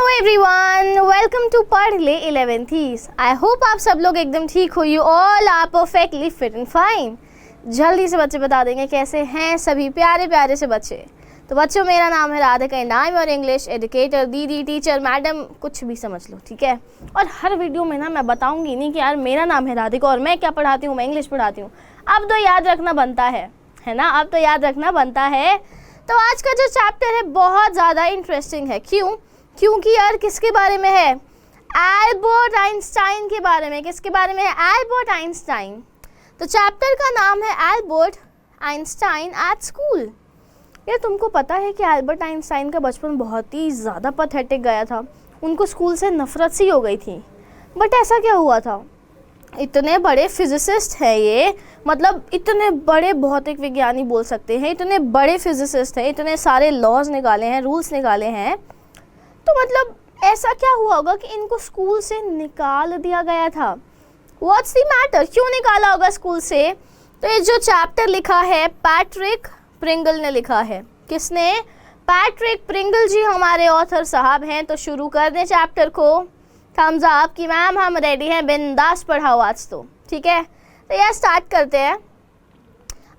Hello everyone, welcome to पढ़ ले 11th। I hope आप सब लोग एकदम ठीक हो, you all are perfectly fit and fine. जल्दी से बच्चे बता देंगे कैसे हैं सभी प्यारे प्यारे से बच्चे। तो बच्चों, मेरा नाम है Radhika and I am your English educator, दीदी, टीचर, मैडम, कुछ भी समझ लो, ठीक है। और हर वीडियो में ना मैं बताऊंगी नहीं कि यार मेरा नाम है राधिका और मैं क्या पढ़ाती हूँ, मैं इंग्लिश पढ़ाती हूँ। अब तो याद रखना बनता है ना, अब तो याद रखना बनता है। तो आज का जो चैप्टर है बहुत ज़्यादा इंटरेस्टिंग है। क्योंकि यार किसके बारे में है? एल्बर्ट आइंस्टाइन के बारे में। किसके बारे में है? Albert Einstein. तो चैप्टर का नाम है एल्बर्ट आइंस्टाइन एट स्कूल। यार तुमको पता है कि एल्बर्ट आइंस्टाइन का बचपन बहुत ही ज़्यादा पैथेटिक गया था। उनको स्कूल से नफरत सी हो गई थी। बट ऐसा क्या हुआ था? इतने बड़े फिजिसिस्ट हैं ये, मतलब इतने बड़े भौतिक विज्ञानी बोल सकते हैं, इतने बड़े फिजिसिस्ट हैं, इतने सारे लॉज निकाले हैं, रूल्स निकाले हैं। तो मतलब ऐसा क्या हुआ होगा कि इनको स्कूल से निकाल दिया गया था? What's the matter? क्यों निकाला होगा स्कूल से? तो ये जो चैप्टर लिखा है पैट्रिक प्रिंगल ने लिखा है। किसने? पैट्रिक प्रिंगल जी हमारे ऑथर साहब हैं। तो शुरू कर दें चैप्टर को। थम्स अप कि मैम हम रेडी हैं, बिंदास पढ़ाओ आज तो, ठीक है। तो यह स्टार्ट करते हैं।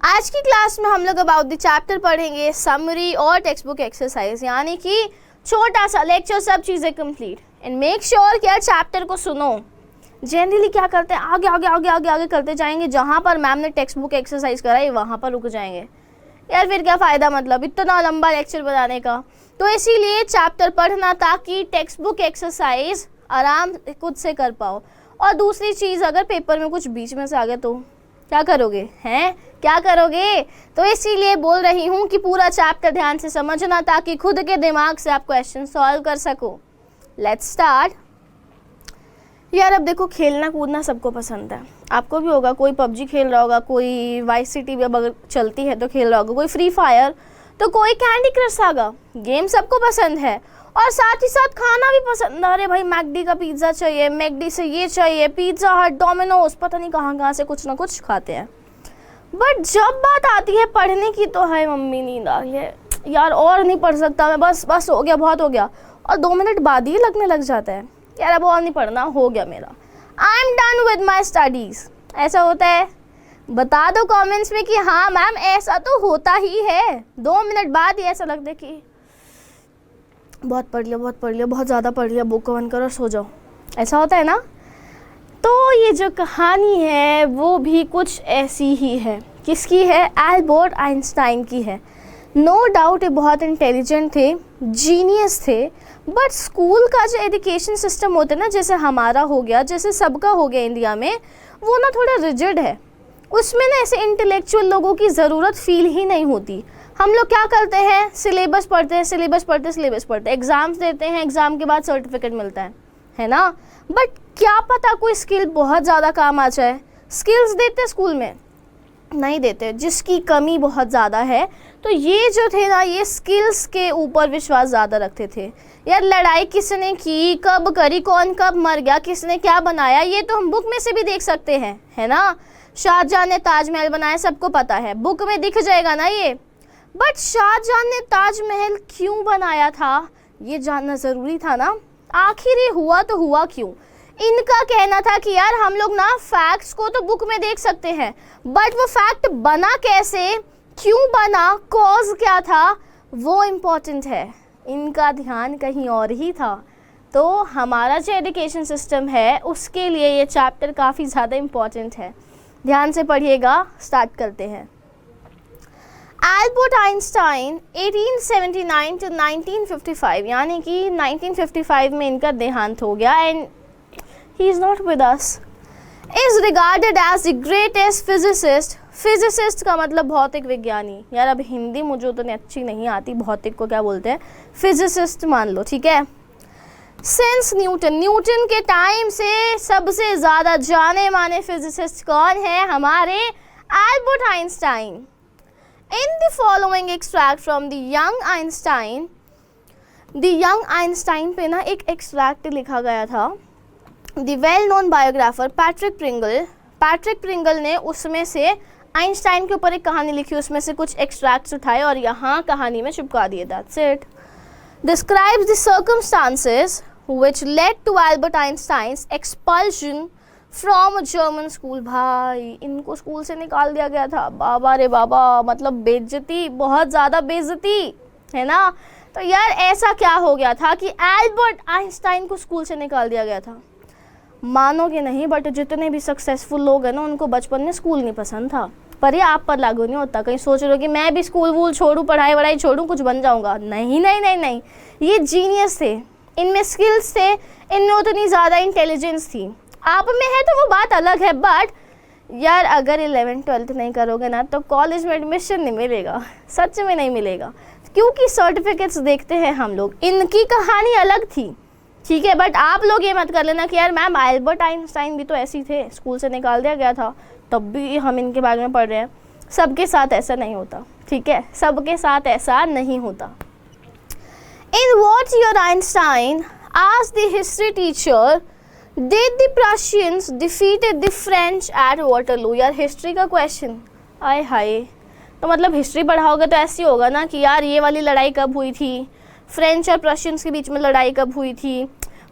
आज की क्लास में हम लोग अबाउट द चैप्टर पढ़ेंगे समरी और टेक्स्ट बुक एक्सरसाइज, यानी कि छोटा सा लेक्चर, सब चीज़ें कंप्लीट। एंड मेक श्योर कि यार चैप्टर को सुनो। जनरली क्या करते हैं, आगे आगे आगे आगे आगे करते जाएंगे, जहाँ पर मैम ने टेक्स्ट बुक एक्सरसाइज कराई वहाँ पर रुक जाएंगे। यार फिर क्या फ़ायदा, मतलब इतना लंबा लेक्चर बनाने का। तो इसीलिए चैप्टर पढ़ना ताकि टेक्स्ट बुक एक्सरसाइज आराम खुद से कर पाओ। और दूसरी चीज़, अगर पेपर में कुछ बीच में से आ गया तो क्या करोगे? क्या करोगे? तो इसीलिए बोल रही हूँ कि पूरा चैप्टर ध्यान से समझना ताकि खुद के दिमाग से आप क्वेश्चन सॉल्व कर सको। Let's start. यार अब देखो, खेलना कूदना सबको पसंद है, आपको भी होगा। कोई पबजी खेल रहा होगा, कोई वाइस सिटी भी अगर चलती है तो खेल रहा होगा, कोई फ्री फायर, तो कोई कैंडी क्रश सागा। गेम सबको पसंद है और साथ ही साथ खाना भी पसंद है। अरे भाई मैकडी का पिज़्ज़ा चाहिए, मैकडी से ये चाहिए, पिज़्ज़ा हट, डोमिनोज, पता नहीं कहाँ से कुछ ना कुछ खाते हैं। बट जब बात आती है पढ़ने की तो है मम्मी नींद आ गई है यार, और नहीं पढ़ सकता मैं, बस हो गया, बहुत हो गया। और 2 मिनट बाद ही लगने लग जाता है यार अब और नहीं पढ़ना, हो गया मेरा, I am done with my studies. ऐसा होता है? बता दो कमेंट्स में कि हाँ मैम ऐसा तो होता ही है। 2 मिनट बाद ही ऐसा लगता है कि बहुत पढ़ लिया, बहुत ज़्यादा पढ़ लिया, बुक को बंद करो, सो जाओ। ऐसा होता है ना? तो ये जो कहानी है वो भी कुछ ऐसी ही है। किसकी है? एल्बर्ट आइंस्टाइन की है। नो डाउट ये बहुत इंटेलिजेंट थे, जीनियस थे। बट स्कूल का जो एजुकेशन सिस्टम होता है ना, जैसे हमारा हो गया, जैसे सबका हो गया इंडिया में, वो ना थोड़ा रिजिड है। उसमें ना ऐसे इंटेलेक्चुअल लोगों की ज़रूरत फील ही नहीं होती। हम लोग क्या करते हैं? सिलेबस पढ़ते हैं, एग्ज़ाम्स देते हैं, एग्ज़ाम के बाद सर्टिफिकेट मिलता है ना। बट क्या पता कोई स्किल बहुत ज़्यादा काम आ जाए। स्किल्स देते स्कूल में? नहीं देते, जिसकी कमी बहुत ज़्यादा है। तो ये जो थे ना, ये स्किल्स के ऊपर विश्वास ज़्यादा रखते थे। यार लड़ाई किसने की, कब करी, कौन कब मर गया, किसने क्या बनाया, ये तो हम बुक में से भी देख सकते हैं, है ना। शाहजहां ने ताजमहल बनाया, सबको पता है, बुक में दिख जाएगा ना ये। बट शाहजहां ने ताजमहल क्यों बनाया था, ये जानना ज़रूरी था ना। आखिर ये हुआ तो हुआ क्यों? इनका कहना था कि यार हम लोग ना फैक्ट्स को तो बुक में देख सकते हैं, बट वो फैक्ट बना कैसे, क्यों बना, कॉज क्या था, वो इम्पॉर्टेंट है। इनका ध्यान कहीं और ही था। तो हमारा जो एजुकेशन सिस्टम है उसके लिए ये चैप्टर काफ़ी ज़्यादा इम्पॉर्टेंट है। ध्यान से पढ़िएगा। स्टार्ट करते हैं। एल्बर्ट आइंस्टाइन 1879 to 1955, यानी कि 1955 में इनका देहांत हो गया। And he is not with us. Is regarded as the greatest physicist. Physicist का मतलब भौतिक विज्ञानी। यार अब हिंदी मुझे उतनी अच्छी नहीं आती, भौतिक को क्या बोलते हैं, फिजिसिस्ट मान लो, ठीक है। सिंस न्यूटन के टाइम से सबसे ज़्यादा जाने माने फिजिसिस्ट कौन है? हमारे Albert Einstein. In the following extract from the young Einstein पे ना एक एक्सट्रैक्ट लिखा गया था। The well known biographer Patrick Pringle ने उसमें से आइंस्टाइन के ऊपर एक कहानी लिखी, उसमें से कुछ एक्सट्रैक्ट्स उठाए और यहाँ कहानी में चिपका दिए। That's it. describes the circumstances which led to Albert Einstein's expulsion from a German school। भाई इनको स्कूल से निकाल दिया गया था, बाबा रे बाबा, मतलब बेइज्जती, बहुत ज़्यादा बेइज्जती है ना। तो यार ऐसा क्या हो गया था कि एल्बर्ट आइंस्टाइन को स्कूल से निकाल दिया गया था? मानोगे नहीं, बट जितने भी सक्सेसफुल लोग हैं ना, उनको बचपन में स्कूल नहीं पसंद था। पर ये आप पर लागू नहीं होता। कहीं सोच रहे हो कि मैं भी स्कूल वूल छोड़ूं, पढ़ाई वढ़ाई छोड़ूं, कुछ बन जाऊंगा। नहीं नहीं नहीं नहीं, ये जीनियस थे, इनमें स्किल्स थे, इनमें उतनी ज़्यादा इंटेलिजेंस थी। आप में है तो वो बात अलग है, बट यार अगर 11th-12th नहीं करोगे ना तो कॉलेज में एडमिशन नहीं मिलेगा, सच में नहीं मिलेगा, क्योंकि सर्टिफिकेट्स देखते हैं हम लोग। इनकी कहानी अलग थी, ठीक है, बट आप लोग ये मत कर लेना कि यार मैम एल्बर्ट आइंस्टाइन भी तो ऐसे थे, स्कूल से निकाल दिया गया था तब भी हम इनके बारे में पढ़ रहे हैं। सबके साथ ऐसा नहीं होता, ठीक है, सबके साथ ऐसा नहीं होता। In what year Einstein asked the history teacher did the Prussians defeated the French at Waterloo. यार हिस्ट्री का क्वेश्चन, आय हाय, तो मतलब हिस्ट्री पढ़ाओगे तो ऐसी होगा ना कि यार ये वाली लड़ाई कब हुई थी, फ्रेंच और प्रशियंस के बीच में लड़ाई कब हुई थी,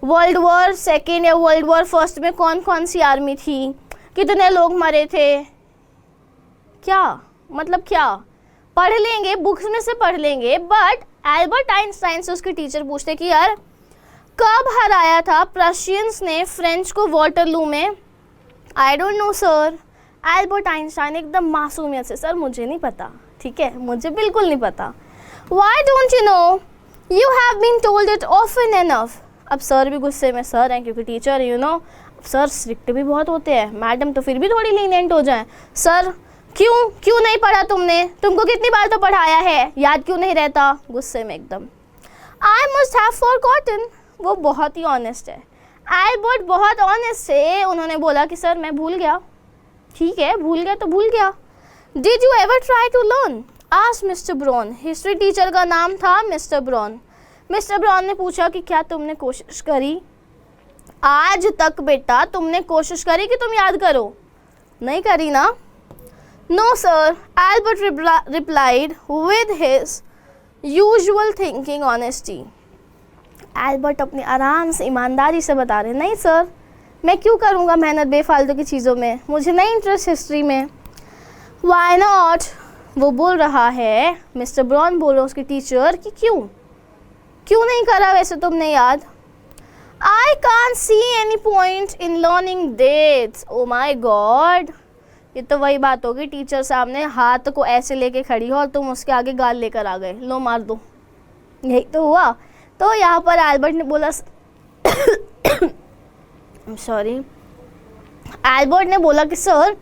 वर्ल्ड वॉर सेकेंड या वर्ल्ड वॉर फर्स्ट में कौन कौन सी आर्मी थी, कितने लोग मरे थे, क्या मतलब क्या पढ़ लेंगे, बुक्स में से पढ़ लेंगे। बट एल्बर्ट आइंस्टाइन से उसके टीचर पूछते कि यार कब हराया था प्रशियंस ने फ्रेंच को वाटरलू में? आई don't no sir. Albert Einstein एकदम मासूमियत से, सर मुझे नहीं पता, ठीक है, मुझे बिल्कुल नहीं पता। Why don't you know, you have been told it often enough. अब सर भी गुस्से में, सर हैं क्योंकि टीचर है, यू नो, सर स्ट्रिक्ट भी बहुत होते हैं, मैडम तो फिर भी थोड़ी लीनियंट हो जाए। सर क्यों नहीं पढ़ा तुमने, तुमको कितनी बार तो पढ़ाया है, याद क्यों नहीं रहता? गुस्से में एकदम। I must have forgotten. वो बहुत ही ऑनेस्ट है, एल्बर्ट बहुत ऑनेस्ट है। उन्होंने बोला कि सर मैं भूल गया। ठीक है, भूल गया तो भूल गया। Did you ever try to learn? Asked Mister Brown. History teacher का नाम था मिस्टर ब्राउन। मिस्टर ब्राउन ने पूछा कि क्या तुमने कोशिश करी आज तक? बेटा तुमने कोशिश करी कि तुम याद करो? नहीं करी ना? No sir, Albert replied with his usual thinking honesty. Albert अपनी आराम से ईमानदारी से बता रहे, नहीं सर, मैं क्यों करूँगा मेहनत बेफालतू की चीज़ों में, मुझे नहीं इंटरेस्ट हिस्ट्री में। Why not? वो बोल रहा है, मिस्टर ब्राउन बोल रहे उसके टीचर कि क्यों नहीं करा वैसे तुमने याद? I can't see any point in learning dates. Oh my God! ये तो वही बात होगी, टीचर सामने हाथ को ऐसे लेके खड़ी हो और तुम उसके आगे गाल लेकर आ गए, लो मार दो, यही तो हुआ। तो यहाँ पर एल्बर्ट ने बोला सॉरी, एल्बर्ट ने बोला कि सर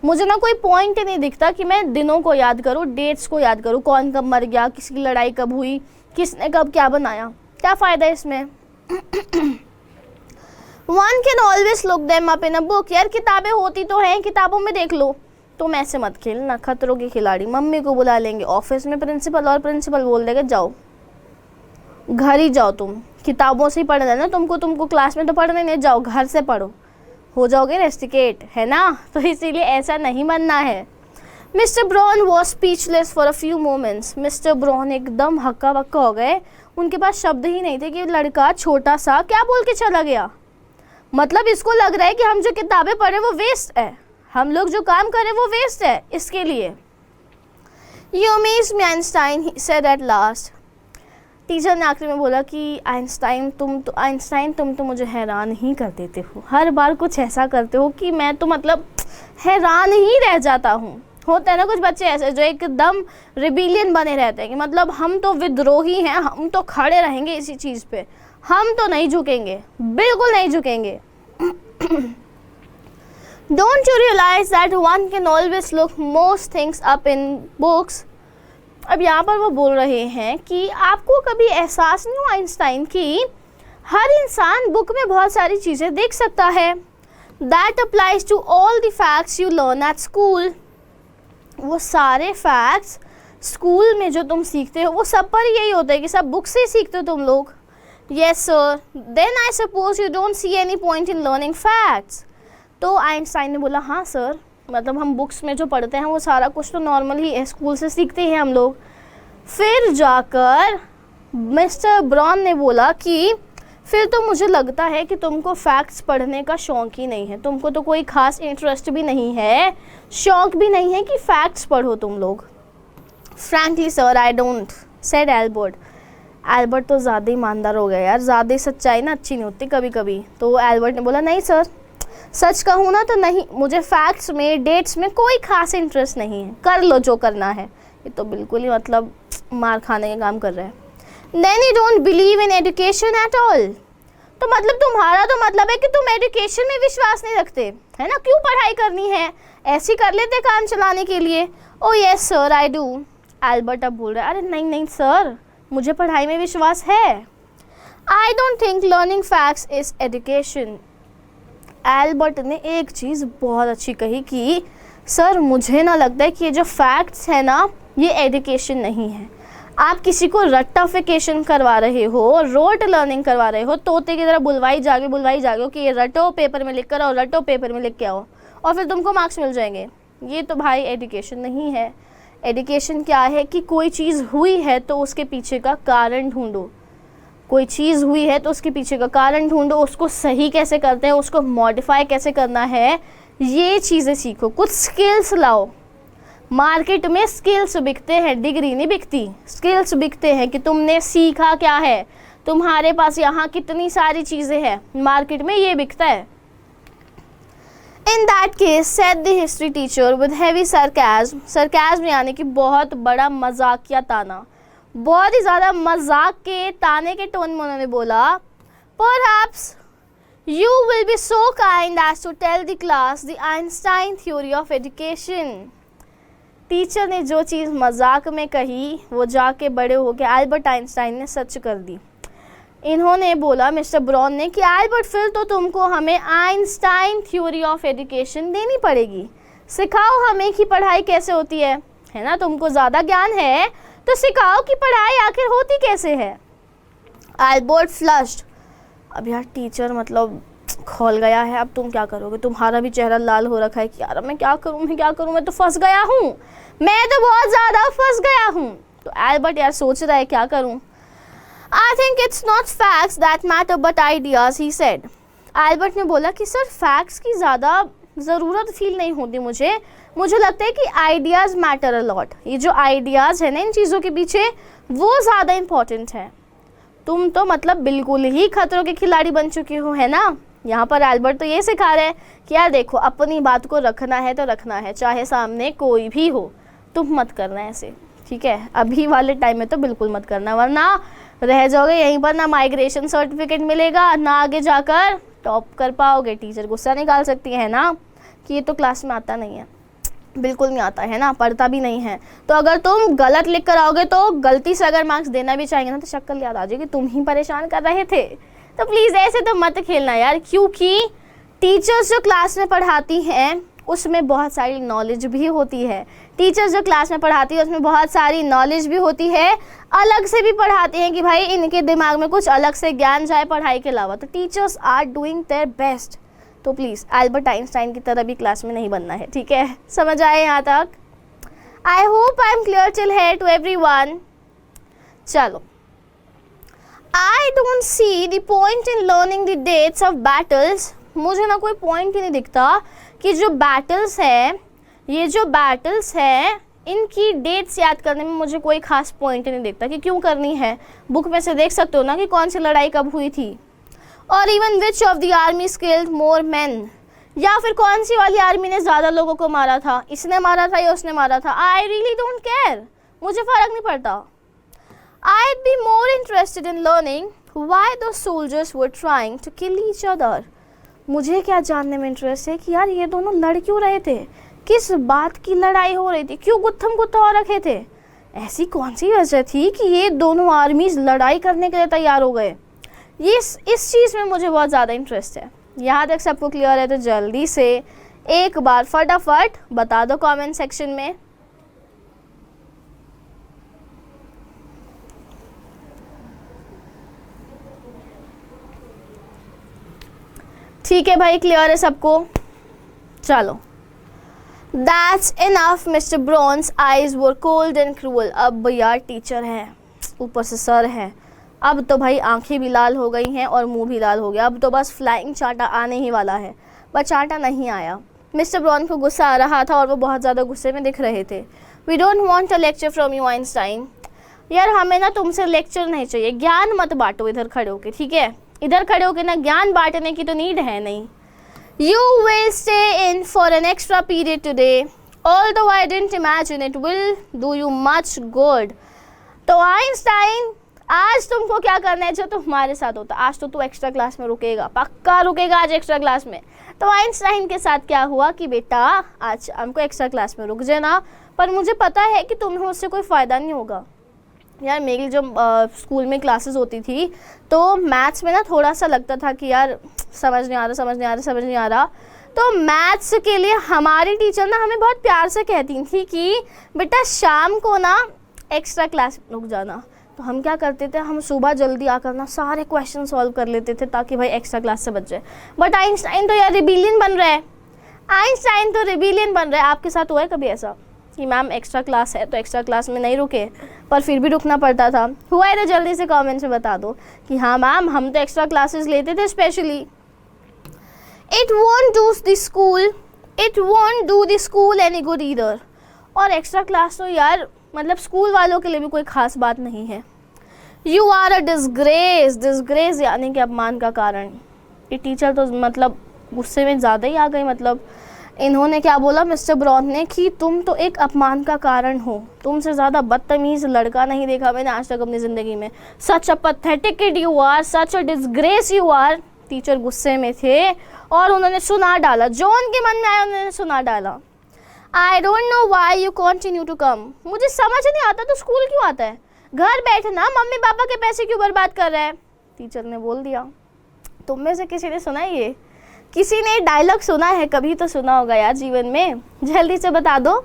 मुझे ना कोई पॉइंट ही नहीं दिखता कि मैं दिनों को याद करूँ, डेट्स को याद करूँ, कौन कब मर गया, किसकी लड़ाई कब हुई, किसने कब क्या बनाया, क्या फ़ायदा है इसमें? One can always look them up in a book। यार किताबें होती तो हैं, किताबों में देख लो। तुम ऐसे मत खेलना, खतरों के खिलाड़ी। मम्मी को बुला लेंगे ऑफिस में प्रिंसिपल, और प्रिंसिपल बोल देगा जाओ घर ही जाओ, तुम किताबों से ही पढ़ना है ना तुमको क्लास में तो पढ़ने नहीं, जाओ घर से पढ़ो, हो जाओगे रेस्टिकेट, है ना? तो इसीलिए ऐसा नहीं बनना है। Mister brown was speechless for a few moments. Mister brown एकदम हक्का बक्का हो गए, उनके पास शब्द ही नहीं थे कि लड़का छोटा सा क्या बोल के चला गया। मतलब इसको लग रहा है कि हम जो किताबें पढ़े वो वेस्ट है, हम लोग जो काम करें वो वेस्ट है इसके लिए। You Amaze me Einstein, he said at last. Teacher ने आखिरी में बोला कि आइंस्टाइन तुम तो मुझे हैरान ही कर देते हो, हर बार कुछ ऐसा करते हो कि मैं तो मतलब हैरान ही रह जाता हूँ। होता है ना कुछ बच्चे ऐसे जो एकदम रिबेलियन बने रहते हैं कि मतलब हम तो विद्रोही हैं, हम तो खड़े रहेंगे इसी चीज़ पे, हम तो नहीं झुकेंगे, बिल्कुल नहीं झुकेंगे। Don't you realize that one can always look most things up in books? अब यहाँ पर वो बोल रहे हैं कि आपको कभी एहसास नहीं हुआ आइंस्टाइन कि हर इंसान बुक में बहुत सारी चीज़ें देख सकता है। That applies to all the facts you learn at school। वो सारे फैक्ट्स स्कूल में जो तुम सीखते हो वो सब पर यही होता है कि सब बुक से ही सीखते हो तुम लोग। Yes sir, then I suppose you don't see any point in learning facts। तो आइंस्टाइन ने बोला हाँ सर, मतलब हम बुक्स में जो पढ़ते हैं वो सारा कुछ तो नॉर्मल ही है, स्कूल से सीखते हैं हम लोग। फिर जाकर मिस्टर ब्राउन ने बोला कि फिर तो मुझे लगता है कि तुमको फैक्ट्स पढ़ने का शौक ही नहीं है, तुमको तो कोई खास इंटरेस्ट भी नहीं है, शौक भी नहीं है कि फैक्ट्स पढ़ो तुम लोग। Frankly sir I don't, said Albert. Albert तो ज़्यादा ईमानदार हो गया यार, ज़्यादा सच्चाई ना अच्छी नहीं होती कभी कभी। तो एल्बर्ट ने बोला नहीं सर, सच कहूँ ना तो नहीं, मुझे फैक्ट्स में डेट्स में कोई खास इंटरेस्ट नहीं है, कर लो जो करना है। ये तो बिल्कुल ही मतलब मार खाने का काम कर रहा है। Then you don't believe in education at all। तो मतलब तुम्हारा तो मतलब है कि तुम एजुकेशन में विश्वास नहीं रखते है ना, क्यों पढ़ाई करनी है, ऐसी कर लेते काम चलाने के लिए। ओ yes sir I do. Albert अब बोल रहा है अरे नहीं नहीं सर, मुझे पढ़ाई में विश्वास है। I don't think learning facts is education. Albert ने एक चीज़ बहुत अच्छी कही कि सर मुझे ना लगता है कि ये जो फैक्ट्स है ना ये एजुकेशन नहीं है। आप किसी को रट्टाफिकेशन करवा रहे हो, रोट लर्निंग करवा रहे हो, तोते की तरह बुलवाई जागे कि ये रटो पेपर में लिख कर आओ, रटो पेपर में लिख के आओ और फिर तुमको मार्क्स मिल जाएंगे। ये तो भाई एजुकेशन नहीं है। एजुकेशन क्या है कि कोई चीज़ हुई है तो उसके पीछे का कारण ढूंढो, कोई चीज़ हुई है तो उसके पीछे का कारण ढूंढो, उसको सही कैसे करते हैं, उसको मॉडिफाई कैसे करना है, ये चीज़ें सीखो, कुछ स्किल्स लाओ। मार्केट में स्किल्स बिकते हैं, डिग्री नहीं बिकती, स्किल्स बिकते हैं कि तुमने सीखा क्या है, तुम्हारे पास यहाँ कितनी सारी चीज़ें हैं, मार्केट में ये बिकता है। In that case, said the history teacher with heavy sarcasm, sarcasm यानी कि बहुत बड़ा मजाकिया ताना, बहुत ही ज़्यादा मजाक के ताने के टोन में उन्होंने बोला, Perhaps you will be so kind as to tell the class the Einstein theory of education। Teacher ने जो चीज़ मजाक में कही वो जाके बड़े हो के एल्बर्ट आइंस्टाइन ने सच कर दी। इन्होंने बोला मिस्टर ब्राउन ने कि एल्बर्ट फिर तो तुमको हमें आइंस्टाइन थ्योरी ऑफ एजुकेशन देनी पड़ेगी, सिखाओ हमें कि पढ़ाई कैसे होती है ना, तुमको ज़्यादा ज्ञान है तो सिखाओ कि पढ़ाई आखिर होती कैसे है। Albert flushed. अब यार टीचर मतलब खोल गया है, अब तुम क्या करोगे, तुम्हारा भी चेहरा लाल हो रखा है कि यार मैं क्या करूँ, मैं तो फंस गया हूँ, मैं तो बहुत ज़्यादा फंस गया हूँ। तो एल्बर्ट यार सोच रहा है क्या करूँ। I think it's not facts that matter but ideas, he said। Albert ने बोला कि सर फैक्ट्स की ज़्यादा ज़रूरत फील नहीं होती मुझे लगता है कि आइडियाज़ मैटर अ लॉट। ये जो आइडियाज़ है ना इन चीज़ों के पीछे वो ज़्यादा इम्पॉर्टेंट है। तुम तो मतलब बिल्कुल ही खतरों के खिलाड़ी बन चुके हो है ना। यहाँ पर एल्बर्ट तो ये सिखा रहे हैं कि यार देखो अपनी बात को रखना है तो रखना है, चाहे सामने कोई भी हो, तुम मत करना ऐसे, ठीक है। अभी वाले टाइम में तो बिल्कुल मत करना, वरना रह जाओगे यहीं पर, ना माइग्रेशन सर्टिफिकेट मिलेगा, ना आगे जाकर टॉप कर पाओगे, टीचर गुस्सा निकाल सकती है ना कि ये तो क्लास में आता नहीं है, बिल्कुल नहीं आता है ना, पढ़ता भी नहीं है। तो अगर तुम गलत लिख कर आओगे तो गलती से अगर मार्क्स देना भी चाहेंगे ना तो शक्ल याद आ जाएगी तुम ही परेशान कर रहे थे। तो प्लीज़ ऐसे तो मत खेलना यार, क्योंकि टीचर्स जो क्लास में पढ़ाती हैं उसमें बहुत सारी नॉलेज भी होती है। टीचर्स जो क्लास में पढ़ाती है उसमें बहुत सारी नॉलेज भी होती है, अलग से भी पढ़ाते हैं कि भाई इनके दिमाग में कुछ अलग से ज्ञान जाए पढ़ाई के अलावा। तो teachers are doing their best. तो प्लीज़ एल्बर्ट आइंस्टाइन की तरह भी क्लास में नहीं बनना है, ठीक है। समझ आए यहाँ तक? I hope I am clear till here to everyone. चलो, I don't see the point in learning the dates of battles. मुझे ना कोई पॉइंट ही नहीं दिखता कि जो बैटल्स है, ये जो बैटल्स है इनकी डेट्स याद करने में मुझे कोई खास पॉइंट नहीं दिखता कि क्यों करनी है। बुक में से देख सकते हो ना कि कौन सी लड़ाई कब हुई थी, और even which of the army killed more man, या फिर कौन सी वाली आर्मी ने ज़्यादा लोगों को मारा था, इसने मारा था या उसने मारा था। आई रियली डोंट केयर, मुझे फ़र्क नहीं पड़ता। I'd be more interested in learning why those soldiers were trying to kill each other। मुझे क्या जानने में इंटरेस्ट है कि यार ये दोनों लड़ क्यों रहे थे, किस बात की लड़ाई हो रही थी, क्यों गुत्थम गुत्था हो रखे थे, ऐसी कौन सी वजह थी कि ये दोनों आर्मीज लड़ाई करने के लिए तैयार हो गए। ये इस चीज़ में मुझे बहुत ज़्यादा इंटरेस्ट है। यहाँ तक सबको क्लियर है तो जल्दी से एक बार फटाफट बता दो कमेंट सेक्शन में। ठीक है भाई, क्लियर है सबको? चलो, That's enough, Mr. Brown's eyes were cold and cruel। अब यार टीचर है, ऊपर से सर है। अब तो भाई आंखें भी लाल हो गई हैं और मुंह भी लाल हो गया। अब तो बस फ्लाइंग चांटा आने ही वाला है, पर चांटा नहीं आया। मिस्टर ब्राउन को गुस्सा आ रहा था और वो बहुत ज़्यादा गुस्से में दिख रहे थे। We don't want a lecture from you Einstein. यार हमें ना तुमसे लेक्चर नहीं चाहिए, ज्ञान मत बांटो इधर खड़े होके, ठीक है? इधर खड़े होके ना ज्ञान बांटने की तो नीड है नहीं। You will stay in for an extra period today, although I didn't imagine it will do you much good. तो आइंस्टाइन, आज तुमको क्या करना है जो तुम्हारे साथ होता। आज तो तू एक्स्ट्रा क्लास में रुकेगा, पक्का रुकेगा आज एक्स्ट्रा क्लास में। तो आइंस्टाइन के साथ क्या हुआ कि बेटा आज हमको एक्स्ट्रा क्लास में रुक जाना, पर मुझे पता है कि तुम्हें उससे कोई फ़ायदा नहीं होगा। यार मेरी जब स्कूल में क्लासेस होती थी तो मैथ्स में ना थोड़ा सा लगता था कि यार समझ नहीं आ रहा। तो मैथ्स के लिए हमारी टीचर ना हमें बहुत प्यार से कहती थी कि बेटा शाम को ना एक्स्ट्रा क्लास रुक जाना। तो हम क्या करते थे, हम सुबह जल्दी आकर ना सारे क्वेश्चन सॉल्व कर लेते थे ताकि भाई एक्स्ट्रा क्लास से बच जाए। बट आइंस्टाइन तो यार रिबेलियन बन रहा है। आपके साथ हुआ है कभी ऐसा कि मैम एक्स्ट्रा क्लास है तो एक्स्ट्रा क्लास में नहीं रुके पर फिर भी रुकना पड़ता था? हुआ है तो जल्दी से कमेंट्स में बता दो कि हाँ मैम हम तो एक्स्ट्रा क्लासेस लेते थे specially. It won't do the school any good either. और एक्स्ट्रा क्लास तो यार मतलब स्कूल वालों के लिए भी कोई ख़ास बात नहीं है। यू आर अ डिसग्रेस यानी कि अपमान का कारण। ये टीचर तो मतलब गुस्से में ज़्यादा ही आ गई। मतलब इन्होंने क्या बोला मिस्टर ब्राउन ने कि तुम तो एक अपमान का कारण हो, तुमसे ज़्यादा बदतमीज़ लड़का नहीं देखा मैंने आज तक अपनी ज़िंदगी में। Such a pathetic kid you are, such a disgrace you are. Teacher गुस्से में थे और उन्होंने सुना डाला, जो उनके मन में आया उन्होंने सुना डाला। I don't know why you continue to come. मुझे समझ नहीं आता तो स्कूल क्यों आता है, घर बैठना, मम्मी पापा के पैसे क्यों बर्बाद कर रहा है। टीचर ने बोल दिया। तुम में से किसी ने सुना है ये? किसी ने डायलॉग सुना है? कभी तो सुना होगा यार जीवन में, जल्दी से बता दो।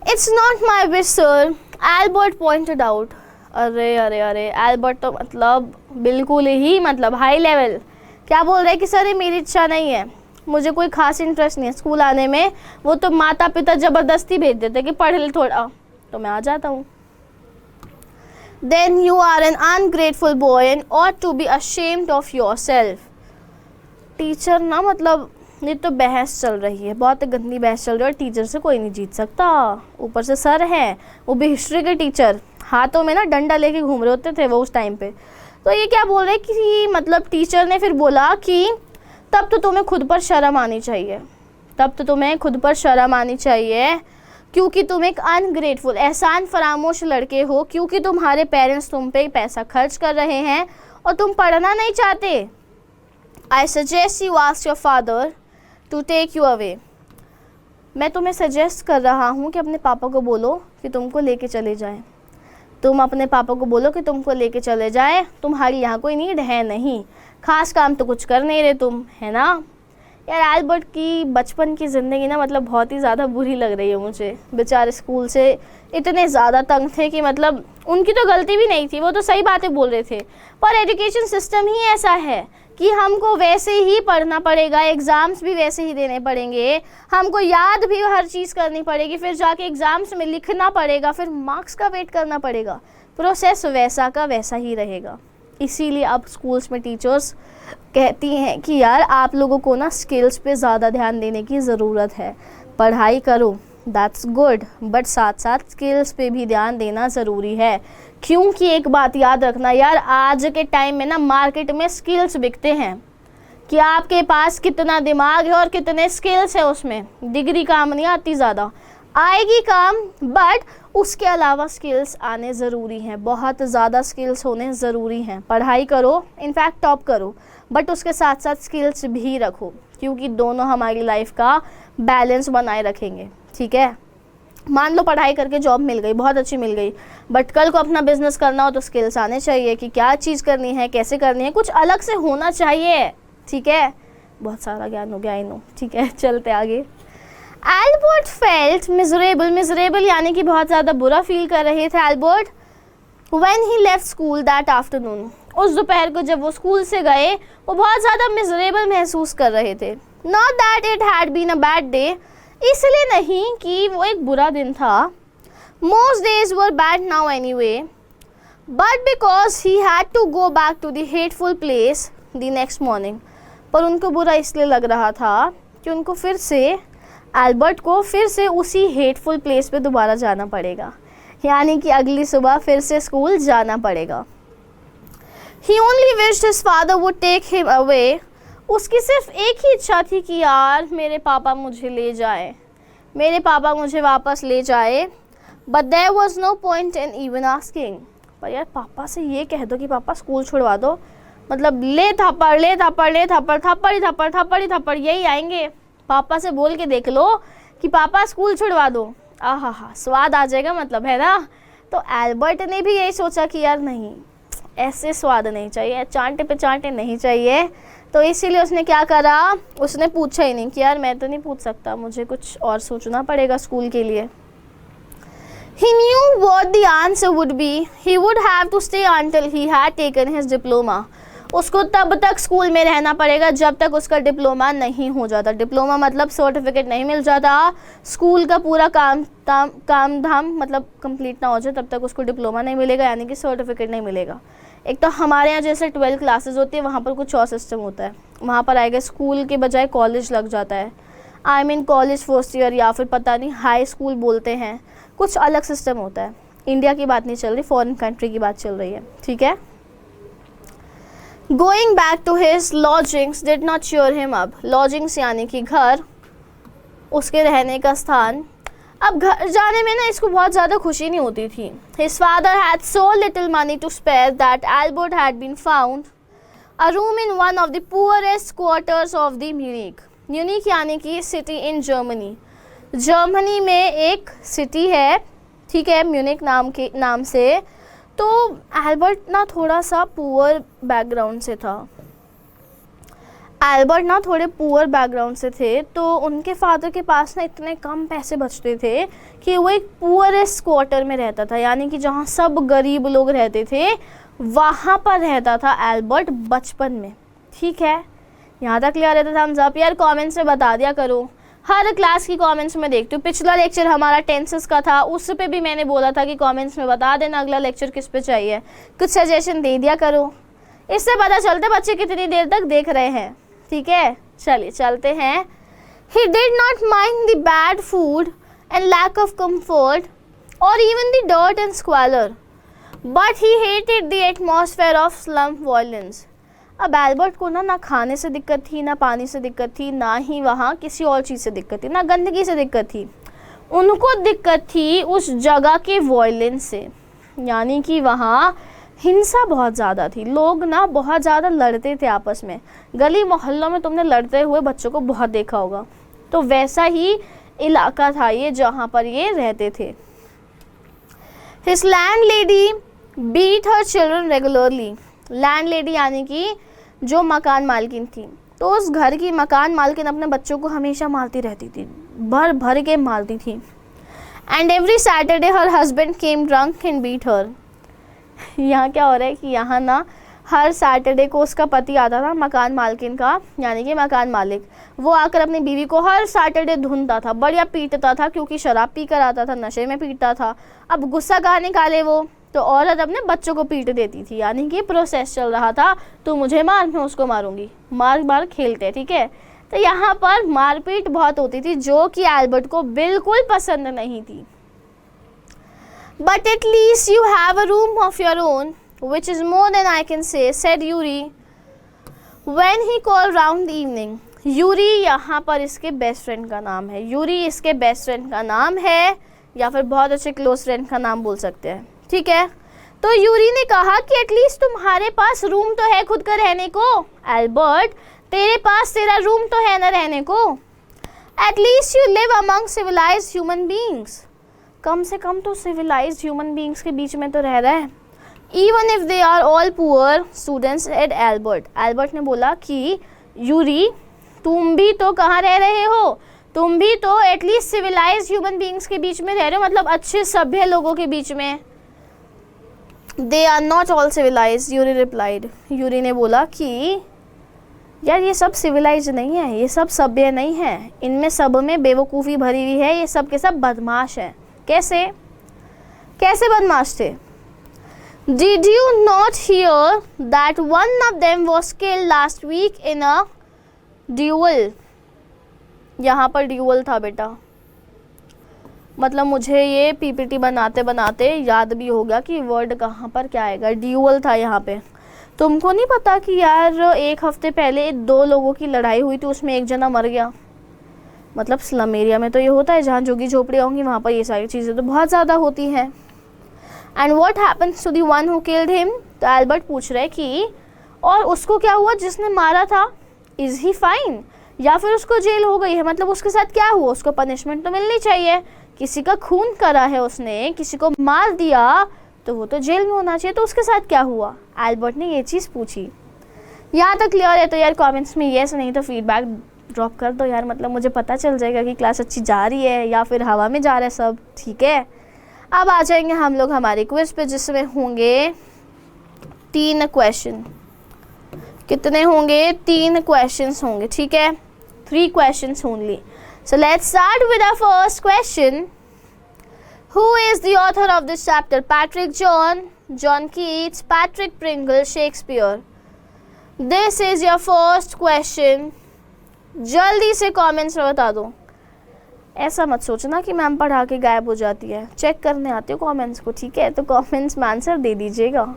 It's not my wish sir, Albert pointed out. अरे एल्बर्ट तो मतलब बिल्कुल ही मतलब हाई लेवल क्या बोल रहे हैं कि सर ये मेरी इच्छा नहीं है, मुझे कोई खास इंटरेस्ट नहीं है स्कूल आने में। वो तो माता पिता ज़बरदस्ती भेज देते कि पढ़ ले थोड़ा, तो मैं आ जाता हूँ। Then you are an ungrateful boy and ought to be ashamed of yourself. Teacher ना मतलब ये तो बहस चल रही है, बहुत गंदी बहस चल रही है और टीचर से कोई नहीं जीत सकता। ऊपर से सर हैं, वो भी हिस्ट्री के टीचर, हाथों में ना डंडा लेके घूम रहे होते थे वो उस टाइम पे। तो ये क्या बोल रहे कि मतलब टीचर ने फिर बोला कि तब तो तुम्हें खुद पर शर्म आनी चाहिए, क्योंकि तुम एक अनग्रेटफुल एहसान फरामोश लड़के हो, क्योंकि तुम्हारे पेरेंट्स तुम पे पैसा खर्च कर रहे हैं और तुम पढ़ना नहीं चाहते। I suggest you ask your father to take you away. मैं तुम्हें सजेस्ट कर रहा हूँ कि अपने पापा को बोलो कि तुमको लेके चले जाएं। तुम अपने पापा को बोलो कि तुमको लेके चले जाएं, तुम्हारी यहाँ कोई नीड है नहीं, खास काम तो कुछ कर नहीं रहे तुम, है ना। यार एल्बर्ट की बचपन की ज़िंदगी ना मतलब बहुत ही ज़्यादा बुरी लग रही है मुझे। बेचारे स्कूल से इतने ज़्यादा तंग थे कि मतलब उनकी तो गलती भी नहीं थी, वो तो सही बातें बोल रहे थे, पर एजुकेशन सिस्टम ही ऐसा है कि हमको वैसे ही पढ़ना पड़ेगा, एग्ज़ाम्स भी वैसे ही देने पड़ेंगे, हमको याद भी हर चीज़ करनी पड़ेगी, फिर जाके एग्ज़ाम्स में लिखना पड़ेगा, फिर मार्क्स का वेट करना पड़ेगा, प्रोसेस वैसा का वैसा ही रहेगा। इसीलिए अब स्कूल्स में टीचर्स कहती हैं कि यार आप लोगों को ना स्किल्स पे ज़्यादा ध्यान देने की ज़रूरत है। पढ़ाई करो दैट्स गुड, बट साथ साथ स्किल्स पे भी ध्यान देना ज़रूरी है, क्योंकि एक बात याद रखना यार, आज के टाइम में ना मार्केट में स्किल्स बिकते हैं कि आपके पास कितना दिमाग है और कितने स्किल्स है। उसमें डिग्री काम नहीं आती, ज़्यादा आएगी काम, बट उसके अलावा स्किल्स आने ज़रूरी हैं, बहुत ज़्यादा स्किल्स होने ज़रूरी हैं। पढ़ाई करो, इनफैक्ट टॉप करो, बट उसके साथ साथ स्किल्स भी रखो, क्योंकि दोनों हमारी लाइफ का बैलेंस बनाए रखेंगे। ठीक है, मान लो पढ़ाई करके जॉब मिल गई, बहुत अच्छी मिल गई, बट कल को अपना बिजनेस करना हो तो स्किल्स आने चाहिए कि क्या चीज़ करनी है, कैसे करनी है, कुछ अलग से होना चाहिए। ठीक है, बहुत सारा ज्ञान हो गया आई नो। ठीक है, चलते आगे। एल्बर्ट फेल्ट मिजरेबल यानी कि बहुत ज़्यादा बुरा फील कर रहे थे Albert when he left school that afternoon. उस दोपहर को जब वो स्कूल से गए वो बहुत ज़्यादा मिजरेबल महसूस कर रहे थे। Not that it had been a bad day, इसलिए नहीं कि वो एक बुरा दिन था। Most days were bad now anyway, but because he had to go back to the hateful place the next morning, पर उनको बुरा इसलिए लग रहा था कि उनको फिर से, एल्बर्ट को फिर से उसी हेटफुल प्लेस पे दोबारा जाना पड़ेगा, यानी कि अगली सुबह फिर से स्कूल जाना पड़ेगा। He only wished his father would take him away. उसकी सिर्फ एक ही इच्छा थी कि यार मेरे पापा मुझे ले जाए, मेरे पापा मुझे वापस ले जाए। But there was no point in even asking. पर यार पापा से ये कह दो कि पापा स्कूल छुड़वा दो, मतलब ले थप्पड़ ले थप्पड़ ले थप्पड़, थप्पड़ ही थप्पड़, थप्पड़ ही थप्पड़, यही आएंगे। पापा से बोल के देख लो कि पापा स्कूल छुड़वा दो, आहा हा, स्वाद आ जाएगा, मतलब है ना। तो एल्बर्ट ने भी यही सोचा कि यार नहीं, ऐसे स्वाद नहीं चाहिए, चांटे पे चांटे नहीं चाहिए। तो इसीलिए उसने क्या करा, उसने पूछा ही नहीं कि यार मैं तो नहीं पूछ सकता, मुझे कुछ और सोचना पड़ेगा स्कूल के लिए। He knew what the answer would be. He would have to stay until he had taken his diploma. उसको तब तक स्कूल में रहना पड़ेगा जब तक उसका डिप्लोमा नहीं हो जाता। डिप्लोमा मतलब सर्टिफिकेट नहीं मिल जाता, स्कूल का पूरा काम धाम मतलब कंप्लीट ना हो जाए तब तक उसको डिप्लोमा नहीं मिलेगा, यानी कि सर्टिफिकेट नहीं मिलेगा। एक तो हमारे यहाँ जैसे 12 क्लासेस होती है, वहाँ पर कुछ और सिस्टम होता है, वहाँ पर आएगा स्कूल के बजाय कॉलेज लग जाता है। I mean college first year या फिर पता नहीं हाई स्कूल बोलते हैं, कुछ अलग सिस्टम होता है। इंडिया की बात नहीं चल रही, फॉरेन कंट्री की बात चल रही है, ठीक है। Going back to his lodgings did not cheer him up. Lodgings यानी कि घर, उसके रहने का स्थान। अब घर जाने में ना इसको बहुत ज़्यादा खुशी नहीं होती थी। His father had so little money to spare that Albert had been found a room in one of the poorest quarters of the Munich. Munich यानी कि सिटी इन जर्मनी। जर्मनी में एक सिटी है, ठीक है, म्यूनिक नाम से। तो एल्बर्ट ना थोड़ा सा पुअर बैकग्राउंड से था, एल्बर्ट ना थोड़े पुअर बैकग्राउंड से थे, तो उनके फादर के पास ना इतने कम पैसे बचते थे कि वो एक पुअरेस्ट क्वार्टर में रहता था, यानी कि जहाँ सब गरीब लोग रहते थे वहाँ पर रहता था एल्बर्ट बचपन में, ठीक है। यहाँ तक क्लियर रहता था। हम जब यार कमेंट्स में बता दिया करो, हर क्लास की कमेंट्स में देखती हूँ। पिछला लेक्चर हमारा टेंसेस का था, उस पे भी मैंने बोला था कि कमेंट्स में बता देना अगला लेक्चर किस पे चाहिए, कुछ सजेशन दे दिया करो, इससे पता चलता है बच्चे कितनी देर तक देख रहे हैं, ठीक है। चलिए चलते हैं। He did not mind the bad food and lack of comfort or even the dirt and squalor, but he hated the atmosphere of slum violence. अब एल्बर्ट को ना खाने से दिक्कत थी, ना पानी से दिक्कत थी, ना ही वहाँ किसी और चीज़ से दिक्कत थी, ना गंदगी से दिक्कत थी। उनको दिक्कत थी उस जगह के वॉयलेंस से, यानी कि वहाँ हिंसा बहुत ज़्यादा थी, लोग ना बहुत ज़्यादा लड़ते थे आपस में। गली मोहल्लों में तुमने लड़ते हुए बच्चों को बहुत देखा होगा, तो वैसा ही इलाका था ये जहाँ पर ये रहते थे। His landlady beat her children regularly. Landlady यानी कि जो मकान मालकिन थी, तो उस घर की मकान मालकिन अपने बच्चों को हमेशा मारती रहती थी, भर भर के मारती थी। And every Saturday her husband came drunk and beat her. यहाँ क्या हो रहा है कि यहाँ ना हर सैटरडे को उसका पति आता था, मकान मालकिन का यानी कि मकान मालिक, वो आकर अपनी बीवी को हर सैटरडे धुनता था, बढ़िया पीटता था, क्योंकि शराब पी कर आता था, नशे में पीटता था। अब गुस्सा कहाँ निकाले वो, तो औरत अपने बच्चों को पीट देती थी, यानी कि प्रोसेस चल रहा था, तो मुझे मार मैं उसको मारूंगी, मार मार खेलते, ठीक है। तो यहाँ पर मारपीट बहुत होती थी जो कि एल्बर्ट को बिल्कुल पसंद नहीं थी। But at least you have a room of your own which is more than I can say, said Yuri when he called round the evening. Yuri यहाँ पर इसके बेस्ट फ्रेंड का नाम है, यूरी इसके बेस्ट फ्रेंड का नाम है, या फिर बहुत अच्छे क्लोज फ्रेंड का नाम बोल सकते हैं, ठीक है। तो यूरी ने कहा कि एटलीस्ट तुम्हारे पास रूम तो है खुद का रहने को, एल्बर्ट तेरे पास तेरा रूम तो है ना रहने को। At least you live among civilised human beings, कम से कम तो सिविलाइज्ड ह्यूमन बींग्स के बीच में तो रह रहा है। Even if they are all poor students, said Albert. Albert ने बोला कि यूरी तुम भी तो कहाँ रह रहे हो, तुम भी तो एटलीस्ट सिविलाइज्ड ह्यूमन बींग्स के बीच में रह रहे हो, मतलब अच्छे सभ्य लोगों के बीच में। They are not all civilized, Yuri replied. Yuri ने बोला कि यार ये सब सिविलाइज नहीं है, ये सब सभ्य नहीं है, इनमें सब में बेवकूफ़ी भरी हुई है, ये सब के सब बदमाश हैं। कैसे कैसे बदमाश थे? Did you not hear that one of them was killed last week in a duel? यहाँ पर ड्यूअल था बेटा, मतलब मुझे ये पीपीटी बनाते बनाते याद भी हो गया कि वर्ड कहाँ पर क्या आएगा, ड्यूअल था यहाँ पे। तुमको नहीं पता कि यार एक हफ्ते पहले 2 लोगों की लड़ाई हुई थी, उसमें एक जना मर गया। मतलब स्लम एरिया में तो ये होता है, जहाँ झुग्गी झोपड़ियाँ होंगी वहाँ पर ये सारी चीज़ें तो बहुत ज़्यादा होती हैं। And what happens to the one who killed him? तो एल्बर्ट पूछ रहे कि और उसको क्या हुआ जिसने मारा था? Is he fine? या फिर उसको जेल हो गई है, मतलब उसके साथ क्या हुआ? उसको पनिशमेंट तो मिलनी चाहिए, किसी का खून करा है उसने, किसी को मार दिया, तो वो तो जेल में होना चाहिए, तो उसके साथ क्या हुआ? एल्बर्ट ने ये चीज़ पूछी। यहाँ तक क्लियर है? तो यार कमेंट्स में येस, नहीं तो फीडबैक ड्रॉप कर दो यार, मतलब मुझे पता चल जाएगा कि क्लास अच्छी जा रही है या फिर हवा में जा रहा है सब, ठीक है। अब आ जाएंगे हम लोग हमारे क्विज पे, जिसमें होंगे 3 क्वेश्चन। कितने होंगे? 3 क्वेश्चंस होंगे, ठीक है, 3 questions only. So let's start with our first question. Who is the author of this chapter? Patrick John Keats, Patrick Pringle, Shakespeare. This is your first question. जल्दी से कमेंट्स में बता दो। ऐसा मत सोचना कि मैम पढ़ा के गायब हो जाती है, चेक करने आते हो कमेंट्स को, ठीक है, तो कमेंट्स में आंसर दे दीजिएगा।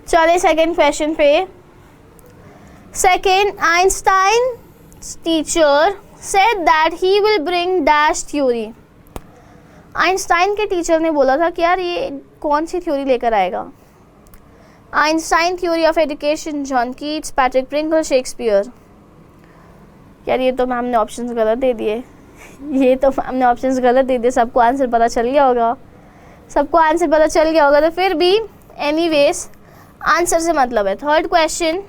चलिए सेकेंड क्वेश्चन पे। Second, Einstein teacher said that he will bring dash theory. Einstein के टीचर ने बोला था कि यार ये कौन सी थ्योरी लेकर आएगा? Einstein theory of education, John Keats, Patrick Pringle, Shakespeare. यार ये तो मैम ने ऑप्शंस गलत दे दिए, ये तो मैम ने ऑप्शंस गलत दे दिए। सबको आंसर पता चल गया होगा, सबको आंसर पता चल गया होगा, तो फिर भी एनीवेज आंसर से मतलब है। Third question,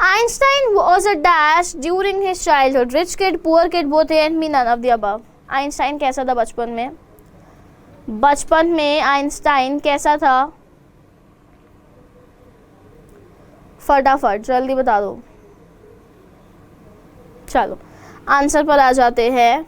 Einstein was a dash during his childhood. Rich kid, poor kid, both A and B, none of the above. Einstein कैसा था बचपन में? बचपन में आइंस्टाइन कैसा था? फटाफट जल्दी बता दो। चलो आंसर पर आ जाते हैं।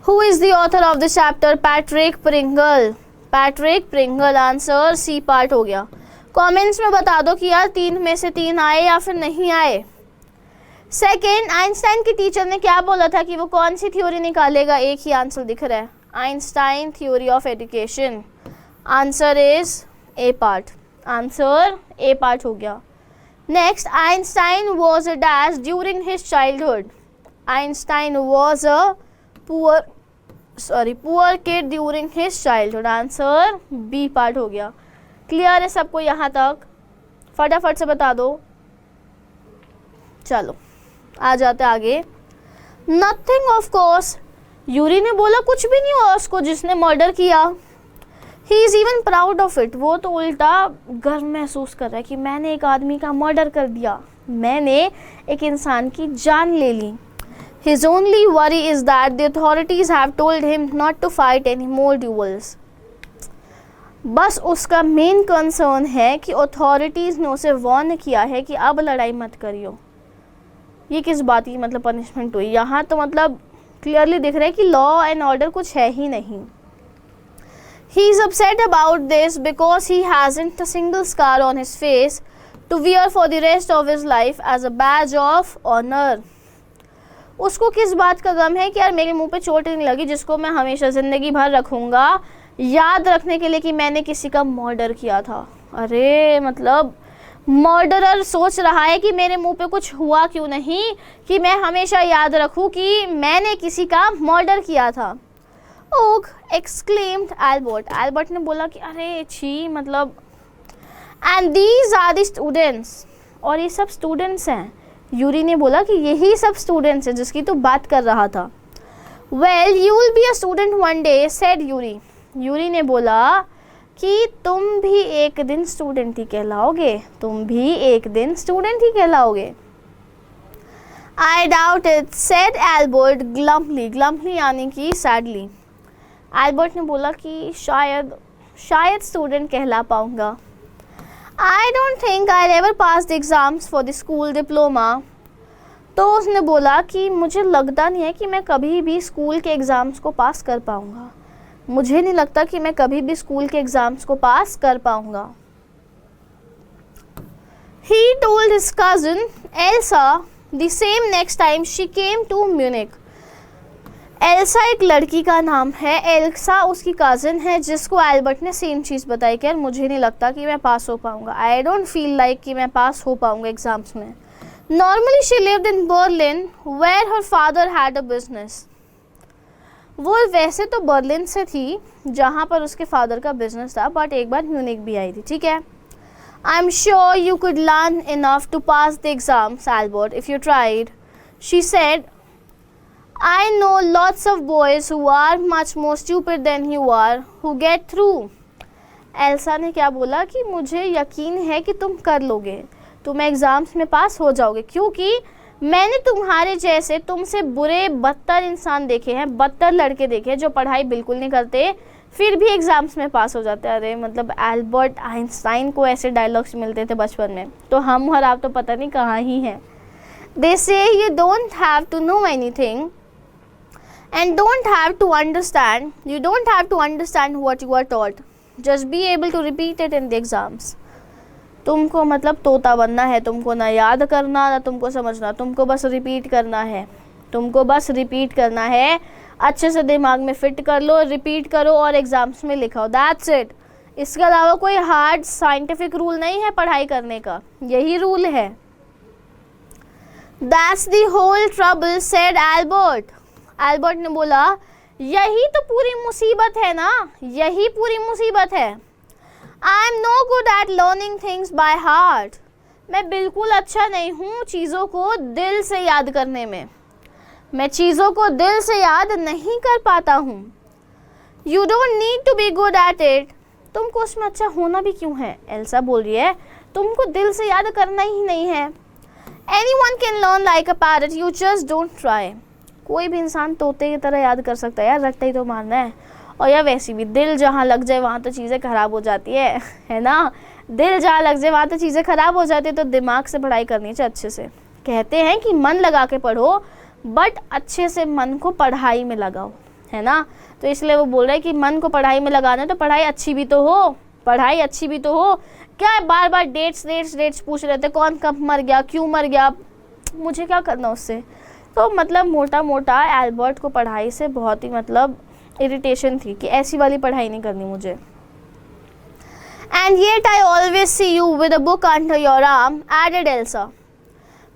Who is the author of this chapter? Patrick Pringle. Patrick Pringle, answer C part हो गया। कमेंट्स में बता दो कि यार 3 में से 3 आए या फिर नहीं आए। सेकेंड, आइंस्टाइन की टीचर ने क्या बोला था कि वो कौन सी थ्योरी निकालेगा? एक ही आंसर दिख रहा है, Einstein theory of education. Answer is A part, answer A part हो गया। Next, Einstein was a dash during his childhood. Einstein was a poor kid during his childhood. Answer B part हो गया। Clear है सबको यहाँ तक? फटाफट से बता दो। चलो आ जाते आगे। नथिंग ऑफ कोर्स, यूरी ने बोला कुछ भी नहीं हुआ उसको जिसने मर्डर किया। He is even proud of it, वो तो उल्टा गर्व महसूस कर रहा है कि मैंने एक आदमी का मर्डर कर दिया, मैंने एक इंसान की जान ले ली। His only worry is that the authorities have told him not to fight any more duels. बस उसका मेन कंसर्न है कि अथॉरिटीज़ ने उसे वार्न किया है कि अब लड़ाई मत करियो। ये किस बात की मतलब पनिशमेंट हुई? यहाँ तो मतलब क्लियरली दिख रहा है कि लॉ एंड ऑर्डर कुछ है ही नहीं। He is upset about this because he hasn't a single scar on his face to wear for the rest of his life as a badge of honour. उसको किस बात का गम है कि यार मेरे मुंह पे चोट नहीं लगी जिसको मैं हमेशा ज़िंदगी भर रखूँगा याद रखने के लिए कि मैंने किसी का मर्डर किया था। अरे मतलब मर्डरर सोच रहा है कि मेरे मुंह पे कुछ हुआ क्यों नहीं कि मैं हमेशा याद रखूं कि मैंने किसी का मर्डर किया था। Okay exclaimed Albert. एल्बर्ट ने बोला कि अरे छी, मतलब and these are the students, और ये सब स्टूडेंट्स हैं। यूरी ने बोला कि यही सब स्टूडेंट्स हैं जिसकी तो बात कर रहा था। Well you will be a student one day said Yuri. Yuri ने बोला कि तुम भी एक दिन स्टूडेंट ही कहलाओगे, तुम भी एक दिन स्टूडेंट ही कहलाओगे। I doubt it said Albert glumly. Glumly यानी कि सैडली। एल्बर्ट ने बोला कि शायद स्टूडेंट कहला पाऊंगा। I don't think I'll ever pass the exams for the school diploma. तो उसने बोला कि मुझे लगता नहीं है कि मैं कभी भी स्कूल के एग्ज़ाम्स को पास कर पाऊँगा. मुझे नहीं लगता कि मैं कभी भी स्कूल के एग्ज़ाम्स को पास कर पाऊँगा. He told his cousin Elsa the same next time she came to Munich. Elsa एक लड़की का नाम है, एल्सा उसकी कज़न है, जिसको एल्बर्ट ने सेम चीज़ बताई कि यार मुझे नहीं लगता कि मैं पास हो पाऊँगा. आई डोंट फील लाइक कि मैं पास हो पाऊँगा एग्ज़ाम्स में. Normally she lived in Berlin where her father had a business. वो वैसे तो बर्लिन से थी जहाँ पर उसके फादर का बिजनेस था, बट एक बार म्यूनिक भी आई थी. ठीक है. I am sure you could learn enough to pass the exams Albert if you tried, she said. I know lots of boys who are much more stupid than you are who get through. Elsa ने क्या बोला कि मुझे यकीन है कि तुम कर लोगे, तुम एग्ज़ाम्स में पास हो जाओगे, क्योंकि मैंने तुम्हारे जैसे तुमसे बुरे बदतर इंसान देखे हैं, बदतर लड़के देखे हैं जो पढ़ाई बिल्कुल नहीं करते फिर भी एग्ज़ाम्स में पास हो जाते हैं. अरे मतलब एल्बर्ट आइंस्टाइन को ऐसे डायलॉग्स मिलते थे बचपन में, तो हम और आप तो पता नहीं कहाँ ही हैं. They say you don't have to know anything and don't have to understand. You don't have to understand what you are taught. Just be able to repeat it in the exams. तुमको मतलब तोता बनना है, तुमको ना याद करना ना तुमको समझना, तुमको बस रिपीट करना है. तुमको बस रिपीट करना है, अच्छे से दिमाग में फिट कर लो, रिपीट करो और एग्ज़ाम्स में लिखाओ. That's it. इसके अलावा कोई हार्ड साइंटिफिक रूल नहीं है पढ़ाई करने का, यही रूल है. That's the whole trouble, said Albert. Albert ने बोला यही तो पूरी मुसीबत है ना, यही पूरी मुसीबत है. I am no good at learning things by heart. मैं बिल्कुल अच्छा नहीं हूँ चीज़ों को दिल से याद करने में, मैं चीज़ों को दिल से याद नहीं कर पाता हूँ. You don't need to be good at it. तुमको उसमें अच्छा होना भी क्यों है, एल्सा बोल रही है, तुमको दिल से याद करना ही नहीं है. Anyone can learn like a parrot, you just don't try. कोई भी इंसान तोते की तरह याद कर सकता है यार, रट्टा ही तो मारना है. और यार वैसे भी दिल जहाँ लग जाए वहाँ तो चीज़ें ख़राब हो जाती है ना. दिल जहाँ लग जाए वहाँ तो चीज़ें ख़राब हो जाती है. तो दिमाग से पढ़ाई करनी चाहिए अच्छे से. कहते हैं कि मन लगा के पढ़ो, बट अच्छे से मन को पढ़ाई में लगाओ, है ना. तो इसलिए वो बोल रहे हैं कि मन को पढ़ाई में लगाना है तो पढ़ाई अच्छी भी तो हो, पढ़ाई अच्छी भी तो हो. क्या बार बार डेट्स पूछ रहे थे, कौन कब मर गया, क्यों मर गया, मुझे क्या करना उससे. तो मतलब मोटा मोटा एल्बर्ट को पढ़ाई से बहुत ही मतलब इरिटेशन थी कि ऐसी वाली पढ़ाई नहीं करनी मुझे. And yet I always see you with a book under your arm, added Elsa.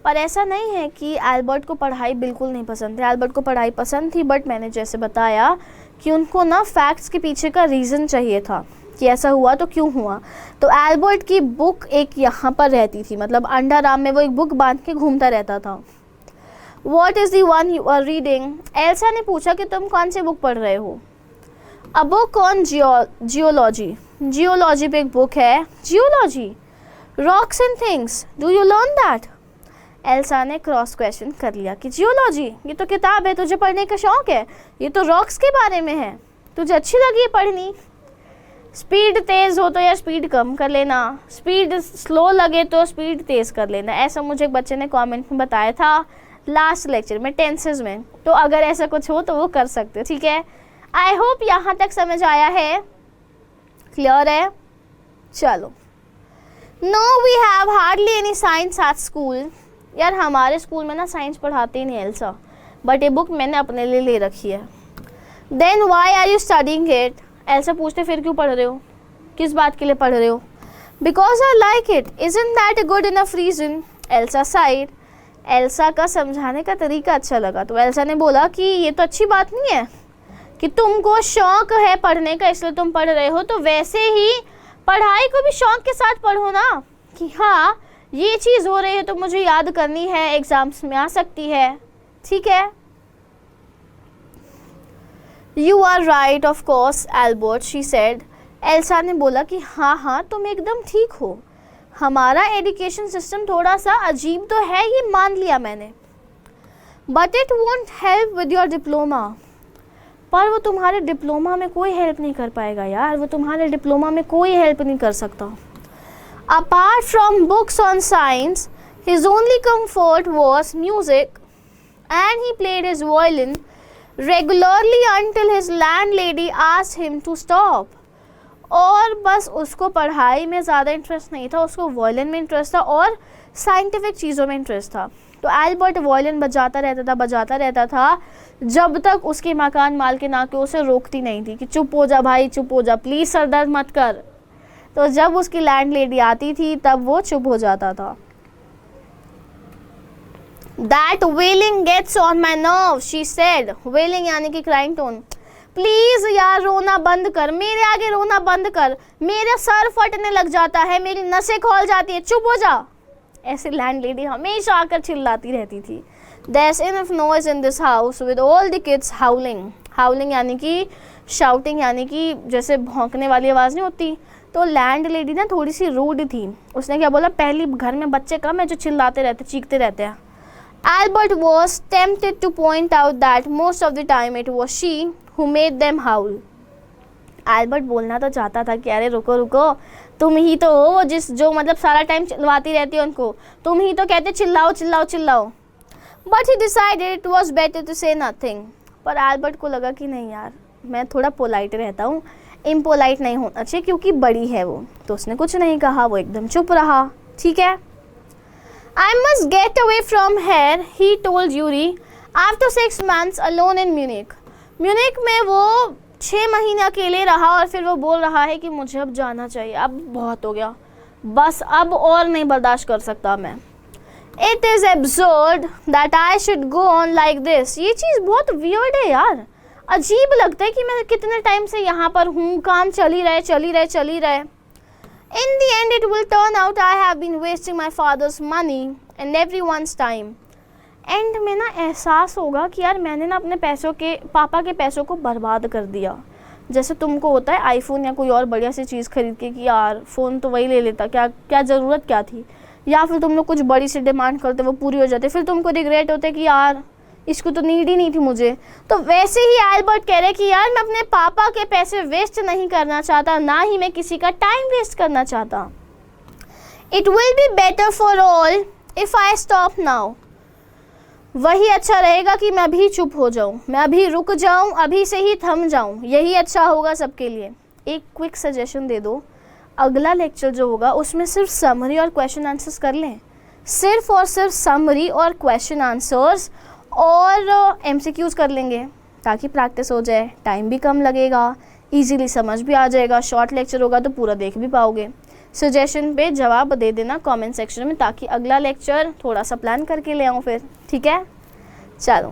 पर ऐसा नहीं है कि एल्बर्ट को पढ़ाई बिल्कुल नहीं पसंद थी. एल्बर्ट को पढ़ाई पसंद थी, बट मैंने जैसे बताया कि उनको ना फैक्ट्स के पीछे का रीज़न चाहिए था कि ऐसा हुआ तो क्यों हुआ. तो एल्बर्ट की बुक एक यहाँ पर रहती थी, मतलब अंडर आर्म में वो एक बुक बांध के घूमता रहता था. What is the one you are reading? Elsa ने पूछा कि तुम कौन सी बुक पढ़ रहे हो. A book on geology. Geology पे एक बुक है. Geology, rocks and things, do you learn that. Elsa ने क्रॉस क्वेश्चन कर लिया कि जियोलॉजी ये तो किताब है, तुझे पढ़ने का शौक है, ये तो रॉक्स के बारे में है, तुझे अच्छी लगी है पढ़नी. स्पीड तेज़ हो तो यार स्पीड कम कर लेना, स्पीड स्लो लगे तो स्पीड तेज़ कर लेना. ऐसा मुझे एक बच्चे ने कमेंट में बताया था लास्ट लेक्चर में, टेंसेस में. तो अगर ऐसा कुछ हो तो वो कर सकते हो. ठीक है. आई होप यहाँ तक समझ आया है, क्लियर है. चलो. No we have hardly any science at school. यार हमारे स्कूल में ना साइंस पढ़ाते ही नहीं एल्सा, बट ये बुक मैंने अपने लिए ले रखी है. Then why are you studying it. Elsa पूछते फिर क्यों पढ़ रहे हो, किस बात के लिए पढ़ रहे हो. Because I like it. Isn't that a good enough reason. Elsa said. Elsa का समझाने का तरीका अच्छा लगा, तो एल्सा ने बोला कि ये तो अच्छी बात नहीं है कि तुमको शौक है पढ़ने का इसलिए तुम पढ़ रहे हो, तो वैसे ही पढ़ाई को भी शौक के साथ पढ़ो ना, कि हाँ ये चीज़ हो रही है तो मुझे याद करनी है, एग्जाम्स में आ सकती है. ठीक है. You are right of course Albert, she said. Elsa ने बोला कि हाँ तुम एकदम ठीक हो, हमारा एजुकेशन सिस्टम थोड़ा सा अजीब तो है, ये मान लिया मैंने, but it won't help with your diploma. पर वो तुम्हारे डिप्लोमा में कोई हेल्प नहीं कर पाएगा यार, वो तुम्हारे डिप्लोमा में कोई हेल्प नहीं कर सकता. Apart from books on science, his only comfort was music, and he played his violin regularly until his landlady asked him to stop. और बस उसको पढ़ाई में ज़्यादा इंटरेस्ट नहीं था, उसको वायलिन में इंटरेस्ट था और साइंटिफिक चीज़ों में इंटरेस्ट था. तो एल्बर्ट वायलिन बजाता रहता था जब तक उसकी मकान मालकिन आके उसे रोकती नहीं थी कि चुप हो जा भाई, चुप हो जा, प्लीज़ सर दर्द मत कर. तो जब उसकी लैंडलेडी आती थी तब वो चुप हो जाता था. That wailing gets on my nerves, she said. Wailing यानी कि crying tone. प्लीज़ यार रोना बंद कर, मेरे आगे रोना बंद कर, मेरा सर फटने लग जाता है, मेरी नसें खोल जाती है, चुप हो जा. ऐसी लैंडलेडी हमेशा आकर चिल्लाती रहती थी. There's enough noise in this house with all the kids howling. Howling यानी कि shouting यानी कि जैसे भौंकने वाली आवाज़ नहीं होती. तो लैंडलेडी ना थोड़ी सी रूड थी. उसने क्या बोला, पहली घर में बच्चे कम है जो चिल्लाते रहते, चीखते रहते हैं. Albert was tempted to point out that most of the time it was she who made them howl. Albert बोलना तो चाहता था कि अरे रुको रुको, तुम ही तो हो जो मतलब सारा टाइम चिल्लाती रहती है उनको, तुम ही तो कहते चिल्लाओ चिल्लाओ चिल्लाओ. But he decided it was better to say nothing. पर एल्बर्ट को लगा कि नहीं यार, मैं थोड़ा पोलाइट रहता हूँ, इम्पोलाइट नहीं होना चाहिए क्योंकि बड़ी है वो. तो उसने कुछ नहीं कहा, वो एकदम चुप रहा. ठीक है. I must get away from here, he told Yuri after 6 months alone in Munich. Munich में वो 6 महीने अकेले रहा और फिर वो बोल रहा है कि मुझे अब जाना चाहिए, अब बहुत हो गया, बस अब और नहीं बर्दाश्त कर सकता मैं. It is absurd that I should go on like this. ये चीज़ बहुत वियर्ड है यार, अजीब लगता है कि मैं कितने टाइम से यहाँ पर हूँ, काम चल ही रहे. In the end it will turn out I have been wasting my father's money and everyone's time. And में ना एहसास होगा कि यार मैंने ना अपने पापा के पैसों को बर्बाद कर दिया. जैसे तुमको होता है आईफोन या कोई और बढ़िया सी चीज़ खरीद के कि यार फ़ोन तो वही ले लेता, क्या ज़रूरत क्या थी, या फिर तुम लोग कुछ बड़ी सी डिमांड करते वो पूरी हो जाती, फिर तुमको रिग्रेट होता है कि यार इसको तो नीड ही नहीं थी मुझे. तो वैसे ही एल्बर्ट कह रहे कि यार मैं अपने पापा के पैसे वेस्ट नहीं करना चाहता, ना ही मैं किसी का टाइम वेस्ट करना चाहता. It will be better for all if I stop now. वही अच्छा रहेगा कि मैं अभी चुप हो जाऊँ, मैं अभी रुक जाऊँ, अभी से ही थम जाऊँ, यही अच्छा होगा सबके लिए. एक क्विक सजेशन दे दो, अगला लेक्चर जो होगा उसमें सिर्फ समरी और क्वेश्चन आंसर्स कर लें, सिर्फ और सिर्फ समरी और क्वेश्चन आंसर्स और MCQs कर लेंगे ताकि प्रैक्टिस हो जाए, टाइम भी कम लगेगा, इजीली समझ भी आ जाएगा. शॉर्ट लेक्चर होगा तो पूरा देख भी पाओगे. सजेशन पे जवाब दे देना कमेंट सेक्शन में ताकि अगला लेक्चर थोड़ा सा प्लान करके ले आऊँ फिर. ठीक है, चलो.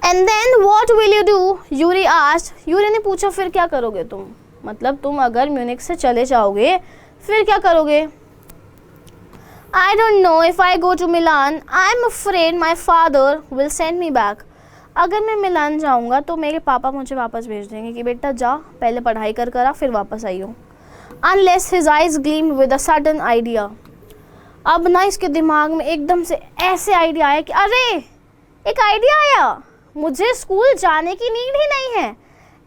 And then what will you do, Yuri asked. Yuri ने पूछा फिर क्या करोगे तुम, मतलब तुम अगर म्यूनिक से चले जाओगे फिर क्या करोगे. I don't know if I go to Milan. I'm afraid my father will send me back. अगर मैं मिलान जाऊँगा तो मेरे पापा मुझे वापस भेज देंगे कि बेटा जा, पहले पढ़ाई कर फिर वापस आइयो. Unless his eyes gleamed with a sudden idea. अब ना इसके दिमाग में एकदम से ऐसे आइडिया आया कि अरे एक आइडिया आया, मुझे स्कूल जाने की नीड ही नहीं है.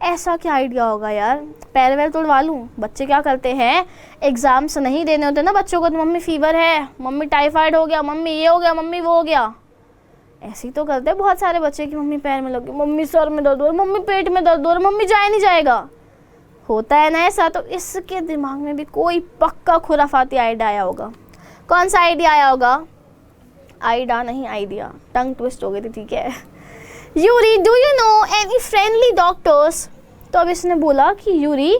ऐसा क्या आइडिया होगा यार, पैर वैर तोड़वा लूँ. बच्चे क्या करते हैं, एग्ज़ाम्स नहीं देने होते ना बच्चों को, तो मम्मी फीवर है, मम्मी टाइफाइड हो गया, मम्मी ये हो गया, मम्मी वो हो गया. ऐसे ही तो करते हैं बहुत सारे बच्चे कि मम्मी पैर में लग गई, मम्मी सर में दर्द हो रहा, मम्मी पेट में दर्द हो रहा, मम्मी जाए नहीं जाएगा, होता है ना ऐसा. तो इसके दिमाग में भी कोई पक्का खुराफाती आइडिया आया होगा. कौन सा आइडिया आया होगा, आइडिया नहीं आइडिया, टंग ट्विस्ट हो गई थी. ठीक है. Yuri, do you know any friendly doctors. तो अब इसने बोला कि यूरी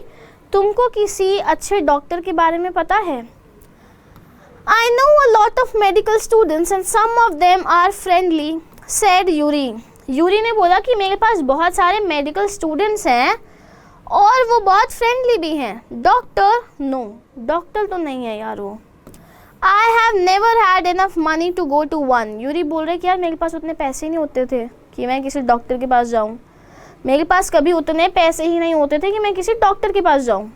तुमको किसी अच्छे डॉक्टर के बारे में पता है. I know a lot of medical students and some of them are friendly, said Yuri. Yuri ने बोला कि मेरे पास बहुत सारे मेडिकल स्टूडेंट्स हैं और वो बहुत फ्रेंडली भी हैं. डॉक्टर, नो, डॉक्टर तो नहीं है यार वो. I have never had enough money to go to one. Yuri बोल रहे कि यार मेरे पास उतने पैसे नहीं होते थे कि मैं किसी डॉक्टर के पास जाऊं. मेरे पास कभी उतने पैसे ही नहीं होते थे कि मैं किसी डॉक्टर के पास जाऊं.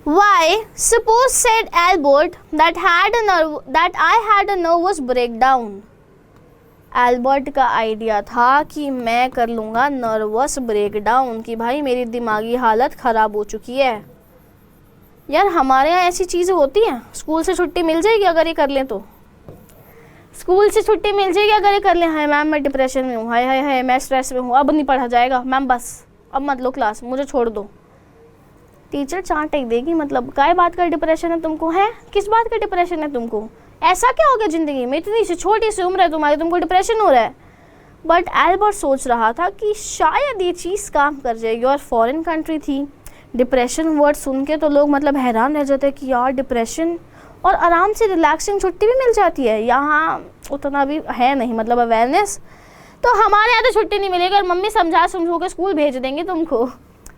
Why? Suppose, said Albert, that I had a nervous breakdown. Albert का आइडिया था कि मैं कर लूँगा नर्वस ब्रेकडाउन, कि भाई मेरी दिमागी हालत ख़राब हो चुकी है. यार हमारे यहाँ ऐसी चीज़ें होती हैं, स्कूल से छुट्टी मिल जाएगी अगर ये कर लें तो, स्कूल से छुट्टी मिल जाएगी अगर ये कर लें। हाय मैम मैं डिप्रेशन में हूँ, हाय हाय हाय मैं स्ट्रेस में हूँ, अब नहीं पढ़ा जाएगा मैम, बस अब मत लो क्लास, मुझे छोड़ दो। टीचर चांट टेक देगी, मतलब काय बात का डिप्रेशन है तुमको, है किस बात का डिप्रेशन है तुमको, ऐसा क्या हो गया ज़िंदगी में, इतनी सी छोटी सी उम्र है तुम्हारी, तुमको डिप्रेशन हो रहा है। बट एल्बर्ट सोच रहा था कि शायद ये चीज़ काम कर जाएगी, और फॉरेन कंट्री थी, डिप्रेशन वर्ड सुन के तो लोग मतलब हैरान रह जाते कि यार डिप्रेशन, और आराम से रिलैक्सिंग छुट्टी भी मिल जाती है, यहाँ उतना भी है नहीं मतलब अवेयरनेस। तो हमारे यहाँ तो छुट्टी नहीं मिलेगी और मम्मी समझा समझो के स्कूल भेज देंगे तुमको।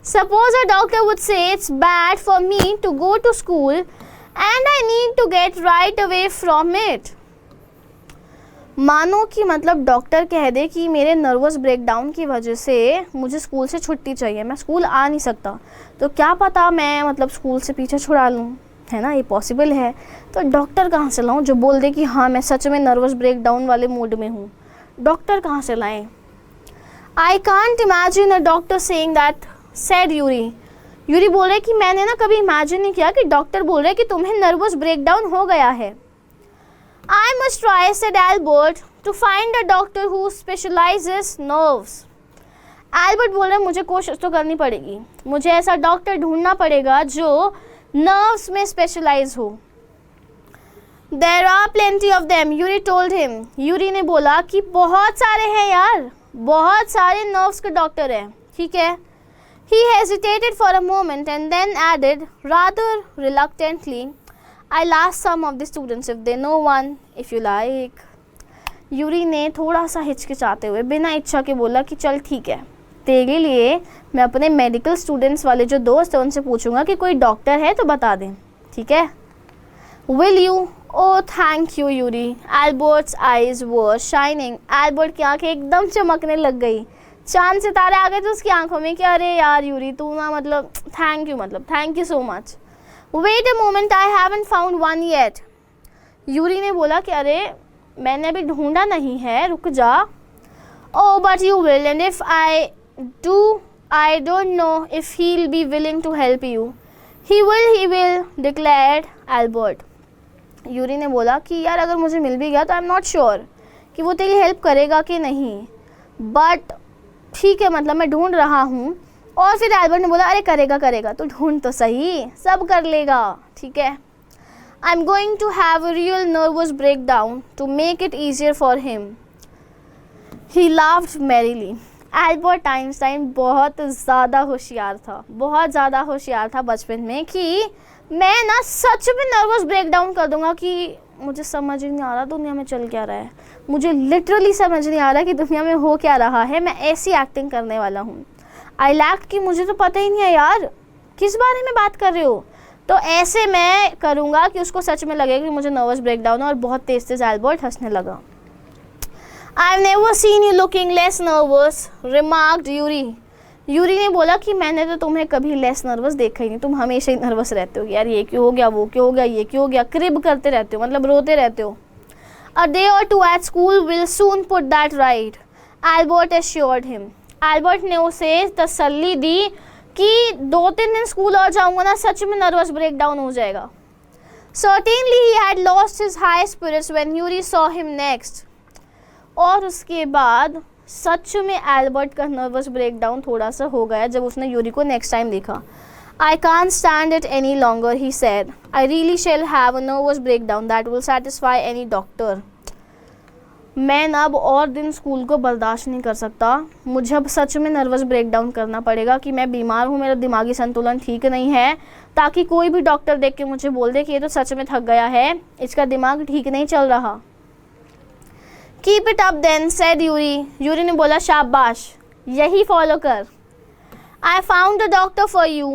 Suppose a doctor would say it's bad for me to go to school and I need to get right away from it. मानो कि मतलब डॉक्टर कह दे कि मेरे नर्वस ब्रेकडाउन की वजह से मुझे स्कूल से छुट्टी चाहिए, मैं स्कूल आ नहीं सकता, तो क्या पता मैं मतलब स्कूल से पीछे छुड़ा लूँ, है ना, ये पॉसिबल है। तो डॉक्टर कहाँ से लाऊं जो बोल दे कि हाँ मैं सच में नर्वस ब्रेकडाउन वाले मूड में हूँ, डॉक्टर कहाँ से लाएं। I can't imagine a doctor saying that, said Yuri. Yuri बोल रहे कि मैंने ना कभी इमेजिन नहीं किया कि डॉक्टर बोल रहे कि तुम्हें नर्वस ब्रेकडाउन हो गया है। I must try, said Albert, to find a doctor who specializes nerves. Albert बोल रहे मुझे कोशिश तो करनी पड़ेगी, मुझे ऐसा डॉक्टर ढूंढना पड़ेगा जो नर्व्स में स्पेशलाइज हो। There are plenty of them, Yuri told him. Yuri ने बोला कि बहुत सारे हैं यार, बहुत सारे नर्व्स के डॉक्टर हैं, ठीक है। He hesitated for a moment and then added rather reluctantly, I'll ask some of the students if they know one, if you like. Yuri ने थोड़ा सा हिचकिचाते हुए बिना इच्छा के बोला कि चल ठीक है, तेरे लिए मैं अपने मेडिकल स्टूडेंट्स वाले जो दोस्त हैं उनसे पूछूंगा कि कोई डॉक्टर है तो बता दें, ठीक है। Will you? Oh, thank you, Yuri. Albert's eyes were shining. Albert की आंखें एकदम चमकने लग गई, चांद सितारे आ गए थे उसकी आंखों में कि अरे यार यूरी तू ना मतलब thank you so much. Wait a moment, I haven't found one yet. Yuri ने बोला कि अरे मैंने अभी ढूंढा नहीं है, रुक जा। Oh, but you will, and if I do, I don't know if he'll be willing to help you. He will, declared Albert. Yuri ने बोला कि यार अगर मुझे मिल भी गया तो I'm not sure कि वो तेरी हेल्प करेगा कि नहीं, बट ठीक है मतलब मैं ढूंढ रहा हूँ। और फिर एल्बर्ट ने बोला अरे करेगा तो ढूंढ तो सही, सब कर लेगा, ठीक है। I am going to have a real nervous break down to make it easier for him. He laughed merrily. Albert Einstein बहुत ज़्यादा होशियार था बचपन में कि मैं ना सच में नर्वस ब्रेक डाउन कर दूंगा कि मुझे समझ ही नहीं आ रहा दुनिया में चल क्या रहा है, मुझे लिटरली समझ नहीं आ रहा कि दुनिया में हो क्या रहा है, मैं ऐसी एक्टिंग करने वाला हूँ। आई लैक्ट कि मुझे तो पता ही नहीं है यार किस बारे में बात कर रहे हो, तो ऐसे मैं करूँगा कि उसको सच में लगेगा कि मुझे नर्वस ब्रेकडाउन है। और बहुत तेज़ एल्बर्ट हंसने लगा। I have never seen you looking less nervous, remarked Yuri. Yuri ने बोला कि मैंने तो तुम्हें कभी लेस नर्वस देखा ही नहीं, तुम हमेशा ही नर्वस रहते हो यार, ये क्यों हो गया, वो क्यों हो गया, ये क्यों हो गया, क्रिब करते रहते हो, मतलब रोते रहते हो। A day or two at school will soon put that right, Albert assured him. Albert ने उसे तसल्ली दी कि 2-3 दिन स्कूल और जाऊंगा ना सच में नर्वस ब्रेकडाउन हो जाएगा। Certainly he had lost his high spirits when Yuri saw him next. और उसके बाद सच में एल्बर्ट का नर्वस ब्रेकडाउन थोड़ा सा हो गया जब उसने यूरी को नेक्स्ट टाइम देखा। I can't stand it any longer, he said. I really shall have a nervous breakdown that will satisfy any doctor. मैं ना अब और दिन स्कूल को बर्दाश्त नहीं कर सकता, मुझे अब सच में नर्वस ब्रेकडाउन करना पड़ेगा कि मैं बीमार हूँ, मेरा दिमागी संतुलन ठीक नहीं है, ताकि कोई भी डॉक्टर देख के मुझे बोल दे कि ये तो सच में थक गया है, इसका दिमाग ठीक नहीं चल रहा। Keep it up then, said Yuri. Yuri ने बोला शाबाश, यही फॉलो कर। I found a doctor for you.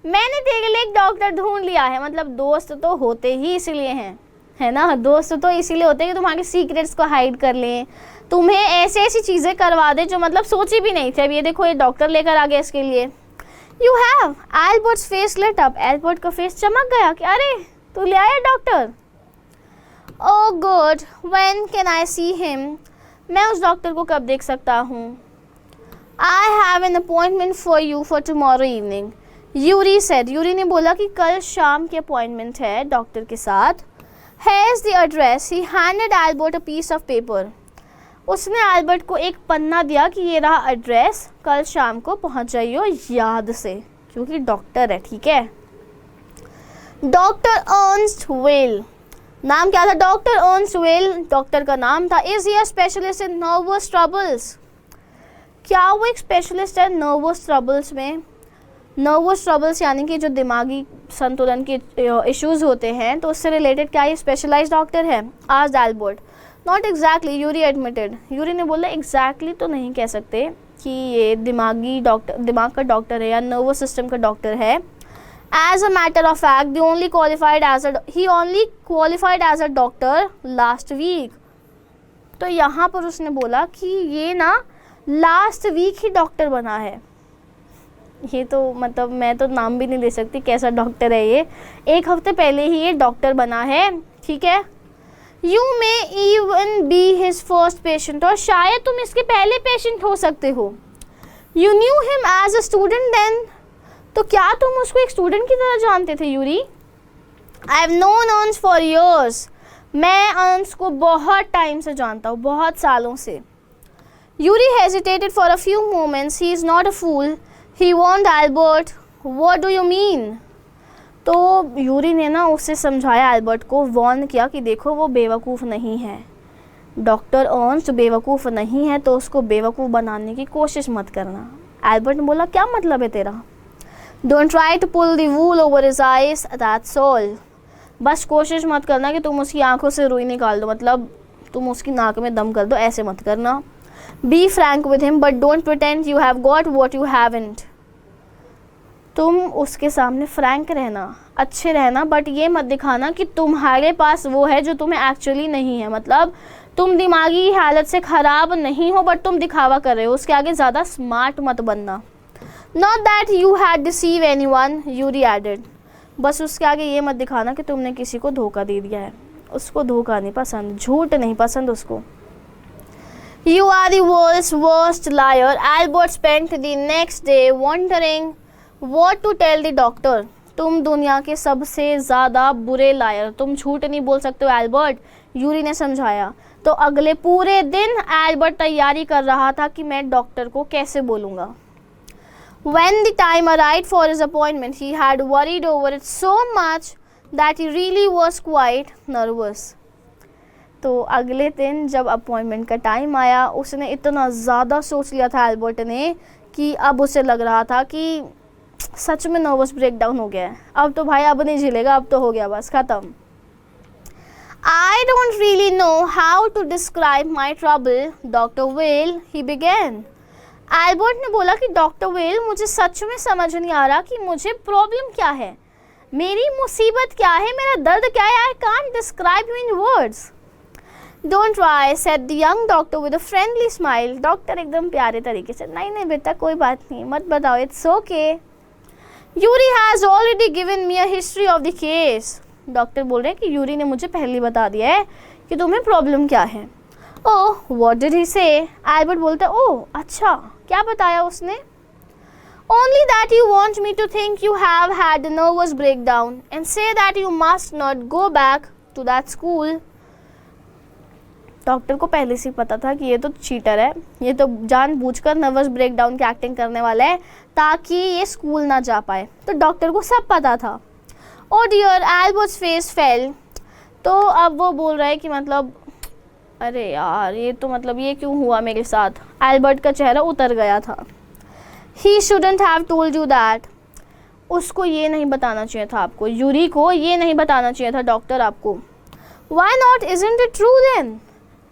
मैंने तेरे लिए एक डॉक्टर ढूंढ लिया है, मतलब दोस्त तो होते ही इसीलिए हैं, है ना, दोस्त तो इसीलिए होते हैं कि तुम्हारे सीक्रेट्स को हाइड कर लें, तुम्हें ऐसी ऐसी चीज़ें करवा दे जो मतलब सोची भी नहीं थी। अब ये देखो ये डॉक्टर लेकर आ गया इसके लिए। You have. Albert's face lit up. Albert का फेस चमक गया कि अरे तू ले आया doctor. Oh good, when can I see him. मैं उस डॉक्टर को कब देख सकता हूँ। I have an appointment for you for tomorrow evening. Yuri ने बोला कि कल शाम की अपॉइंटमेंट है डॉक्टर के साथ. Here's the address. He handed Albert a piece of paper. उसने एल्बर्ट को एक पन्ना दिया कि ये रहा एड्रेस, कल शाम को पहुंच जाइयो याद से, क्योंकि डॉक्टर है. ठीक है. डॉक्टर अर्नस्ट वेल, नाम क्या था? डॉक्टर अर्नस्ट वेल डॉक्टर का नाम था. Is he a specialist in nervous troubles? क्या वो एक स्पेशलिस्ट है नर्वस ट्रबल्स में? नर्वस ट्रबल्स यानी कि जो दिमागी संतुलन के इश्यूज होते हैं, तो उससे रिलेटेड क्या ये स्पेशलाइज्ड डॉक्टर है? आज Albert. Not exactly, Yuri admitted. Yuri ने बोला एग्जैक्टली तो नहीं कह सकते कि ये दिमाग का डॉक्टर है या नर्वस सिस्टम का डॉक्टर है. As a matter of fact he only qualified as a doctor last week. तो यहाँ पर उसने बोला कि ये ना लास्ट वीक ही डॉक्टर बना है. ये तो मतलब मैं तो नाम भी नहीं ले सकती कैसा डॉक्टर है ये. एक हफ्ते पहले ही ये डॉक्टर बना है. ठीक है. You may even be his first patient, और शायद तुम इसके पहले पेशेंट हो सकते हो. You knew him as a student then, तो क्या तुम उसको एक स्टूडेंट की तरह जानते थे Yuri? I have known Ernst for years, मैं अर्न्स को बहुत टाइम से जानता हूँ, बहुत सालों से. Yuri hesitated for a few moments. He is not a fool. He warned Albert. What do you mean? तो यूरी ने ना उससे समझाया, एल्बर्ट को वार्न किया कि देखो वो बेवकूफ़ नहीं है, डॉक्टर अर्न्स्ट बेवकूफ़ नहीं है, तो उसको बेवकूफ़ बनाने की कोशिश मत करना. एल्बर्ट ने बोला क्या मतलब है तेरा? Don't try to pull the wool over his eyes, that's all. बस कोशिश मत करना कि तुम उसकी आंखों से रुई निकाल दो, मतलब तुम उसकी नाक में दम कर दो, ऐसे मत करना. Be frank with him, but don't pretend you have got what you haven't. तुम उसके सामने फ्रैंक रहना, अच्छे रहना, बट ये मत दिखाना कि तुम्हारे पास वो है जो तुम्हें एक्चुअली नहीं है. मतलब तुम दिमागी हालत से ख़राब नहीं हो, बट तुम दिखावा कर रहे हो. उसके आगे ज़्यादा स्मार्ट मत बनना. Not that you had deceived anyone, Yuri added. बस उसके आगे ये मत दिखाना कि तुमने किसी को धोखा दे दिया है. उसको धोखा नहीं पसंद, झूठ नहीं पसंद उसको. You are the world's worst liar. Albert spent the next day wondering what to tell the doctor. तुम दुनिया के सबसे ज़्यादा बुरे लायर, तुम झूठ नहीं बोल सकते हो एल्बर्ट, यूरी ने समझाया. तो अगले पूरे दिन एल्बर्ट तैयारी कर रहा था कि मैं डॉक्टर को कैसे बोलूँगा. When the time arrived for his appointment, he had worried over it so much that he really was quite nervous. तो अगले दिन जब अपॉइंटमेंट का टाइम आया, उसने इतना ज़्यादा सोच लिया था एल्बर्ट ने कि अब उसे लग रहा था कि सच में नर्वस ब्रेकडाउन हो गया है. अब तो भाई अब नहीं झेलेगा, अब तो हो गया, बस ख़त्म. I don't really know how to describe my trouble, Dr. Whale, he began. Albert ने बोला कि डॉक्टर वेल, मुझे सच में समझ नहीं आ रहा कि मुझे प्रॉब्लम क्या है, मेरी मुसीबत क्या है, मेरा दर्द क्या है. I can't describe you in words. Don't try, said the young doctor with a friendly smile. Doctor एकदम प्यारे तरीके से, नहीं बेटा कोई बात नहीं, मत बताओ, it's okay. Yuri has already given me a history of the case. Doctor बोल रहे हैं कि यूरी ने मुझे पहले ही बता दिया है कि तुम्हें प्रॉब्लम क्या है. Oh, what did he say? Albert बोलता है, ओह अच्छा, क्या बताया उसने? Only that you want me to think you have had a nervous breakdown and say that you must not go back to that school. Doctor को पहले से पता था कि ये तो चीटर है, ये तो जानबूझकर नर्वस ब्रेकडाउन की एक्टिंग करने वाला है ताकि ये स्कूल ना जा पाए. तो डॉक्टर को सब पता था. ओ डियर, एल्बर्ट्स फेस फेल. तो अब वो बोल रहा है कि मतलब अरे यार, ये तो मतलब ये क्यों हुआ मेरे साथ. एल्बर्ट का चेहरा उतर गया था. He shouldn't have told you that. उसको ये नहीं बताना चाहिए था आपको, यूरी को ये नहीं बताना चाहिए था डॉक्टर आपको. Why not, isn't it true then.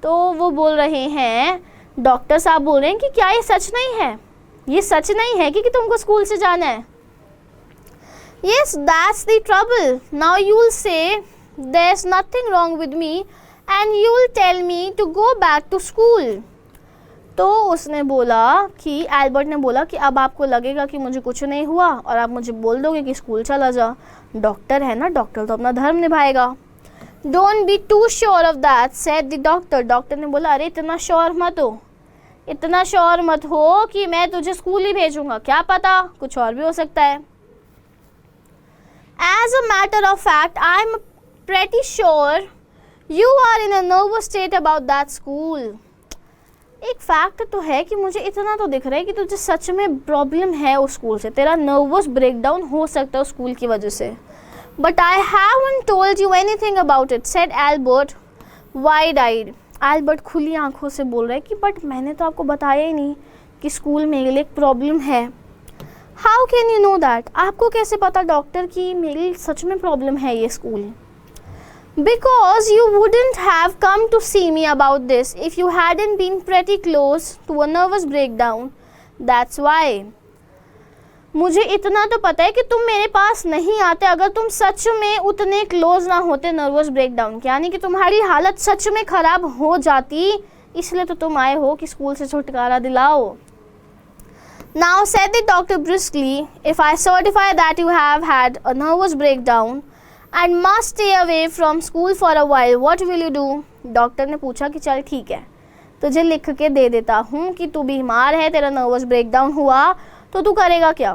तो वो बोल रहे हैं, डॉक्टर साहब बोल रहे हैं कि क्या ये सच नहीं है, ये सच नहीं है कि तुमको स्कूल से जाना है. Yes, that's the trouble. Now you'll say there's nothing wrong with me and you'll tell me to go back to school. तो उसने बोला कि एल्बर्ट ने बोला कि अब आपको लगेगा कि मुझे कुछ नहीं हुआ और आप मुझे बोल दोगे कि स्कूल चला जा. डॉक्टर है ना, डॉक्टर तो अपना धर्म निभाएगा. Don't be too sure of that, said the doctor. Doctor ने बोला, अरे इतना श्योर मत हो, इतना श्योर मत हो कि मैं तुझे स्कूल ही भेजूंगा, क्या पता कुछ और भी हो सकता है. As a matter of fact, I'm pretty sure you are in a nervous state about that school. एक फैक्ट तो है कि मुझे इतना तो दिख रहा है कि तुझे सच में प्रॉब्लम है उस स्कूल से, तेरा नर्वस ब्रेकडाउन हो सकता है उस स्कूल की वजह से. But I haven't told you anything about it, said Albert wide eyed. Albert खुली आंखों से बोल रहा है कि बट मैंने तो आपको बताया ही नहीं कि स्कूल मेरे लिए एक प्रॉब्लम है. How can you know that, आपको कैसे पता डॉक्टर कि मेरी सच में प्रॉब्लम है ये school. Because you wouldn't have come to see me about this if you hadn't been pretty close to a nervous breakdown. That's why. मुझे इतना तो पता है कि तुम मेरे पास नहीं आते अगर तुम सच में उतने क्लोज ना होते नर्वस ब्रेकडाउन के, यानी कि तुम्हारी हालत सच में ख़राब हो जाती, इसलिए तो तुम आए हो कि स्कूल से छुटकारा दिलाओ. Now said the doctor briskly, if I certify that you have had a nervous breakdown and must stay away from school for a while, what will you do? Doctor ने पूछा कि चल ठीक है, तुझे लिख के दे देता हूँ कि तू बीमार है, तेरा नर्वस ब्रेकडाउन हुआ, तो तू करेगा क्या.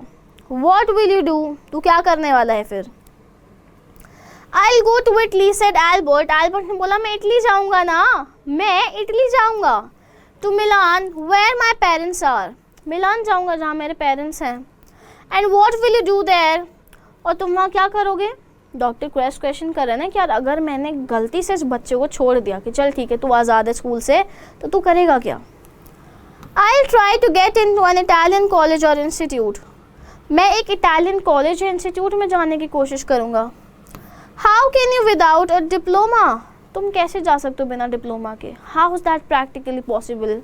What will you do? तू क्या करने वाला है फिर. I'll go to Italy, said Albert. Albert ने बोला मैं इटली जाऊँगा ना, मैं इटली जाऊँगा. To Milan, where my parents are. मिलान जाऊँगा जहाँ मेरे पेरेंट्स हैं. And what will you do there? और तुम वहाँ क्या करोगे. डॉक्टर क्वेश्चन कर रहे हैं ना कि यार अगर मैंने गलती से इस बच्चे को छोड़ दिया कि चल ठीक है तू आज़ाद है स्कूल से, तो तू करेगा क्या. I'll try to get into an Italian college or institute. मैं एक इटालियन कॉलेज या इंस्टीट्यूट में जाने की कोशिश करूँगा. How can you without a diploma? तुम कैसे जा सकते हो बिना डिप्लोमा के. How is that practically possible?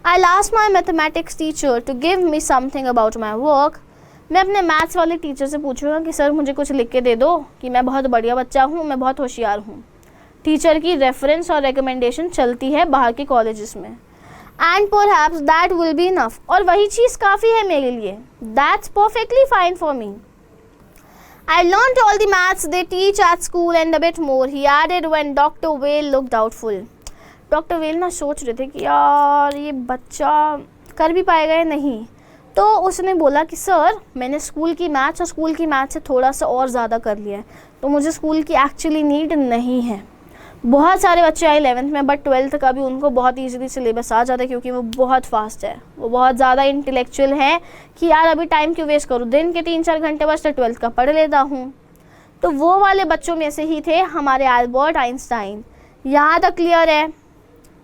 I'll ask my mathematics teacher to give me something about my work. मैं अपने मैथ्स वाले टीचर से पूछूंगा कि सर मुझे कुछ लिख के दे दो कि मैं बहुत बढ़िया बच्चा हूँ, मैं बहुत होशियार हूँ. टीचर की रेफरेंस और रिकमेंडेशन चलती है बाहर के कॉलेजेस में. And perhaps that will be enough, और वही चीज़ काफ़ी है मेरे लिए. That's perfectly fine for me. I learned all the maths they teach at school and a bit more, he added when Dr. Whale looked doubtful. Doctor well ना सोच रहे थे कि यार ये बच्चा कर भी पाएगा या नहीं. तो उसने बोला कि सर मैंने स्कूल की मैथ्स और स्कूल की मैथ्स से थोड़ा सा और ज़्यादा कर लिया है, तो मुझे स्कूल की एक्चुअली नीड नहीं है. बहुत सारे बच्चे आए 11th में, बट 12th का भी उनको बहुत ईजीली सिलेबस आ जाता है क्योंकि वो बहुत फास्ट है, वो बहुत ज़्यादा इंटेलेक्चुअल है कि यार अभी टाइम क्यों वेस्ट करूँ, दिन के 3-4 घंटे बस 12th का पढ़ लेता हूँ. तो वो वाले बच्चों में से ही थे हमारे एल्बर्ट आइंस्टाइन. यहाँ तक क्लियर है.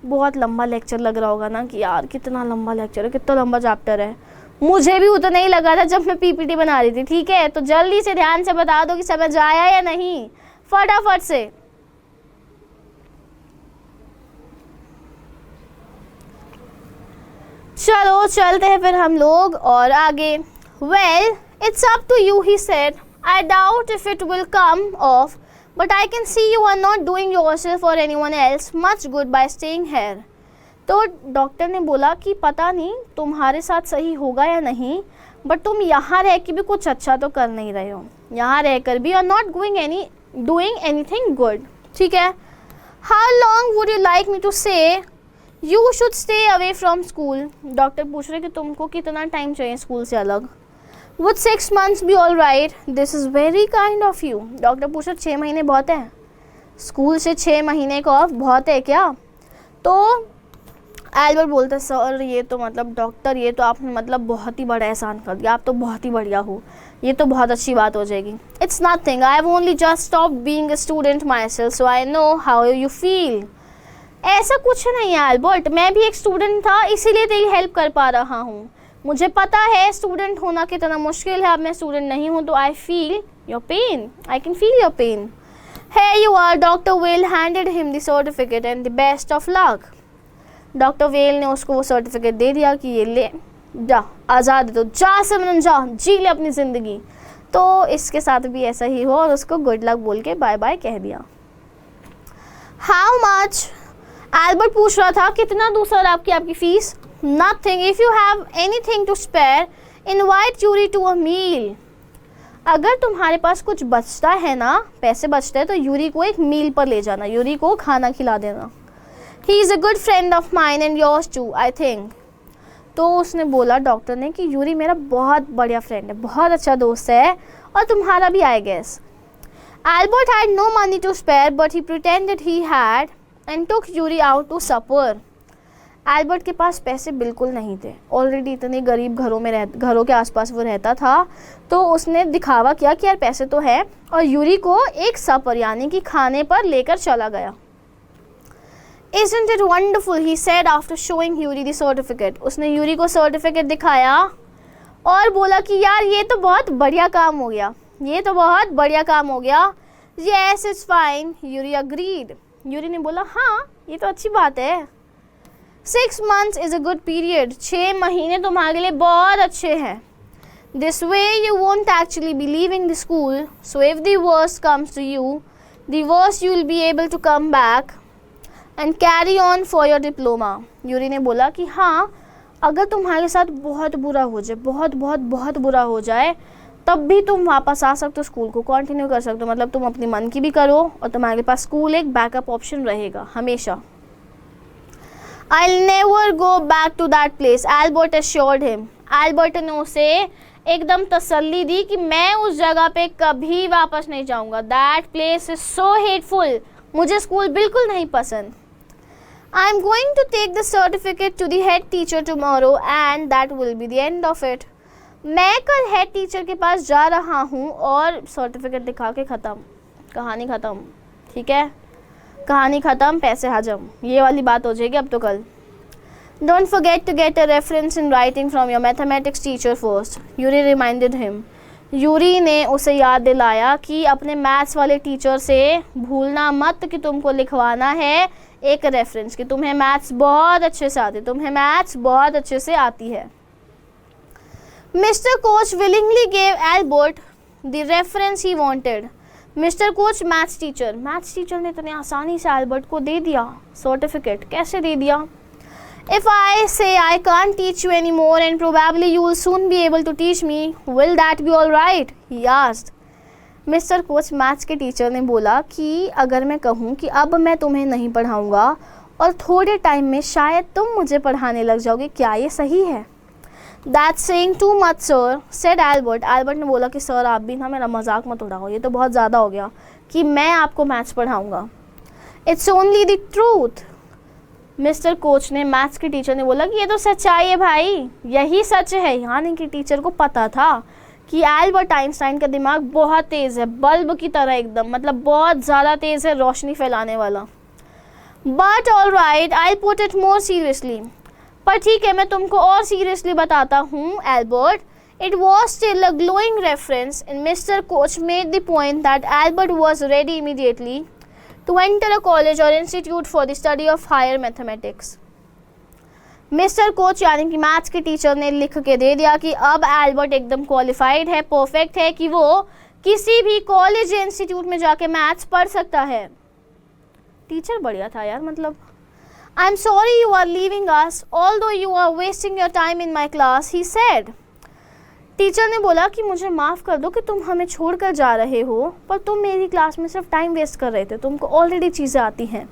बहुत लंबा लेक्चर लग रहा होगा ना कि यार कितना लंबा लेक्चर है, कितना लंबा चैप्टर है. मुझे भी उतना ही लगा था जब मैं पीपीटी बना रही थी. ठीक है, तो जल्दी से ध्यान से बता दो कि समझ आया या नहीं, फटाफट से. चलो चलते हैं फिर हम लोग और आगे. Well it's up to you, he said. I doubt if it will come off, but I can see you are not doing yourself or anyone else much good by staying here. तो doctor ने बोला कि पता नहीं तुम्हारे साथ सही होगा या नहीं, बट तुम यहाँ रह के भी कुछ अच्छा तो कर नहीं रहे हो. यहाँ रह कर भी you are not doing anything good. ठीक है. How long would you like me to say you should stay away from school. Doctor पूछ रहे कि तुमको कितना टाइम चाहिए स्कूल से अलग. Would 6 months be all right. This is very kind of you. Doctor पूछ रहे 6 महीने बहुत है, स्कूल से 6 महीने का ऑफ बहुत है क्या. तो एल्बर्ट बोलते सर ये तो मतलब डॉक्टर ये तो आपने मतलब बहुत ही बड़ा एहसान कर दिया, आप तो बहुत ही बढ़िया हो, ये तो बहुत अच्छी बात हो जाएगी. It's nothing, I have only just stop being a student my self, so I know how you feel. ऐसा कुछ नहीं है एल्बर्ट, मैं भी एक स्टूडेंट था इसीलिए तेरी हेल्प कर पा रहा हूँ. मुझे पता है स्टूडेंट होना कितना मुश्किल है. अब मैं स्टूडेंट नहीं हूँ तो I feel your pain, I can feel your pain. Here you are. Dr. Whale handed him the certificate and the best of luck. Doctor well ने उसको वो सर्टिफिकेट दे दिया कि ये ले जा, आज़ाद है तो जा सिमरन, जा जी ले अपनी ज़िंदगी. तो इसके साथ भी ऐसा ही हो और उसको गुड लक बोल के बाय बाय कह दिया. हाउ मच, एल्बर्ट पूछ रहा था कितना दूँ सर आपकी fees. Nothing, if you have anything to spare invite Yuri to a meal. अगर तुम्हारे पास कुछ बचता है ना, पैसे बचते हैं, तो यूरी को एक मील पर ले जाना, यूरी को खाना खिला देना. He is a good friend of mine and yours too, I think. तो उसने बोला डॉक्टर ने कि यूरी मेरा बहुत बढ़िया फ्रेंड है, बहुत अच्छा दोस्त है और तुम्हारा भी I guess. Albert had no money to spare, but he pretended he had and took Yuri out to supper. Albert के पास पैसे बिल्कुल नहीं थे, ऑलरेडी इतने गरीब घरों के आसपास वो रहता था, तो उसने दिखावा किया कि यार पैसे तो है, और यूरी को एक सपर यानी कि खाने पर लेकर चला गया। Isn't it wonderful? He said after showing Yuri the certificate. उसने यूरी को सर्टिफिकेट दिखाया और बोला कि यार ये तो बहुत बढ़िया काम हो गया, ये तो बहुत बढ़िया काम हो गया। Yes, it's fine. Yuri agreed. Yuri ने बोला हाँ ये तो अच्छी बात है। 6 months is a good period. 6 महीने तुम्हारे लिए बहुत अच्छे हैं। This way you won't actually be leaving the school. So if the worst comes to you, the worst you will be able to come back and carry on for your diploma. Yuri ने बोला कि हाँ अगर तुम्हारे साथ बहुत बुरा हो जाए, बहुत बुरा हो जाए, तब भी तुम वापस आ सकते हो, स्कूल को कंटिन्यू कर सकते हो, मतलब तुम अपनी मन की भी करो और तुम्हारे पास स्कूल एक बैकअप ऑप्शन रहेगा हमेशा। I'll never go back to that place, Albert assured him. Albert ने उसे एकदम तसल्ली दी कि मैं उस जगह पे कभी वापस नहीं जाऊंगा। That place is so hateful. मुझे स्कूल बिल्कुल नहीं पसंद। I'm going to take the certificate to the head teacher tomorrow and that will be the end of it. मैं कल हेड टीचर के पास जा रहा हूँ और सर्टिफिकेट दिखा के ख़त्म, कहानी ख़त्म। ठीक है, कहानी ख़त्म, पैसे हजम, ये वाली बात हो जाएगी अब तो कल। Don't forget to get a reference in writing from your mathematics teacher first. Yuri reminded him. Yuri ने उसे याद दिलाया कि अपने मैथ्स वाले टीचर से भूलना मत कि तुमको लिखवाना है एक रेफरेंस कि तुम्हें मैथ्स बहुत अच्छे से आती है। Mr. Coach willingly gave Albert the reference he wanted. Mr. Coach maths teacher ने इतनी आसानी से एल्बर्ट को दे दिया सर्टिफिकेट। कैसे दे दिया? If I say I can't teach you anymore and probably you will soon be able to teach me, will that be all right? He asked. Mister coach maths के teacher ने बोला कि अगर मैं कहूँ कि अब मैं तुम्हें नहीं पढ़ाऊँगा और थोड़े टाइम में शायद तुम मुझे पढ़ाने लग जाओगे, क्या ये सही है? That's saying too much, sir, said Albert. Albert ने बोला कि सर आप भी ना मेरा मजाक मत उड़ाओ, ये तो बहुत ज़्यादा हो गया कि मैं आपको मैथ्स पढ़ाऊँगा। It's only the truth. Mister Coach ने मैथ्स के टीचर ने बोला कि ये तो सच्चाई है भाई, यही सच है। यानी कि टीचर को पता था कि एल्बर्ट आइंस्टाइन का दिमाग बहुत तेज़ है, बल्ब की तरह एकदम, मतलब बहुत ज़्यादा तेज़ है, रोशनी फैलाने वाला। But all right, I put it more seriously, पर ठीक है मैं तुमको और सीरियसली बताता हूँ Albert. It was still a glowing reference and mister coach made the point that Albert was ready immediately to enter a college or institute for the study of higher mathematics. Mister coach यानी कि maths के teacher ने लिख के दे दिया कि अब Albert एकदम क्वालिफाइड है, परफेक्ट है कि वो किसी भी कॉलेज या इंस्टीट्यूट में जाके मैथ्स पढ़ सकता है। टीचर बढ़िया था यार, मतलब I am sorry you are leaving us although you are wasting your time in my class, he said. Teacher ने बोला कि मुझे माफ़ कर दो कि तुम हमें छोड़कर जा रहे हो, पर तुम मेरी क्लास में सिर्फ टाइम वेस्ट कर रहे थे, तुमको ऑलरेडी चीज़ें आती हैं।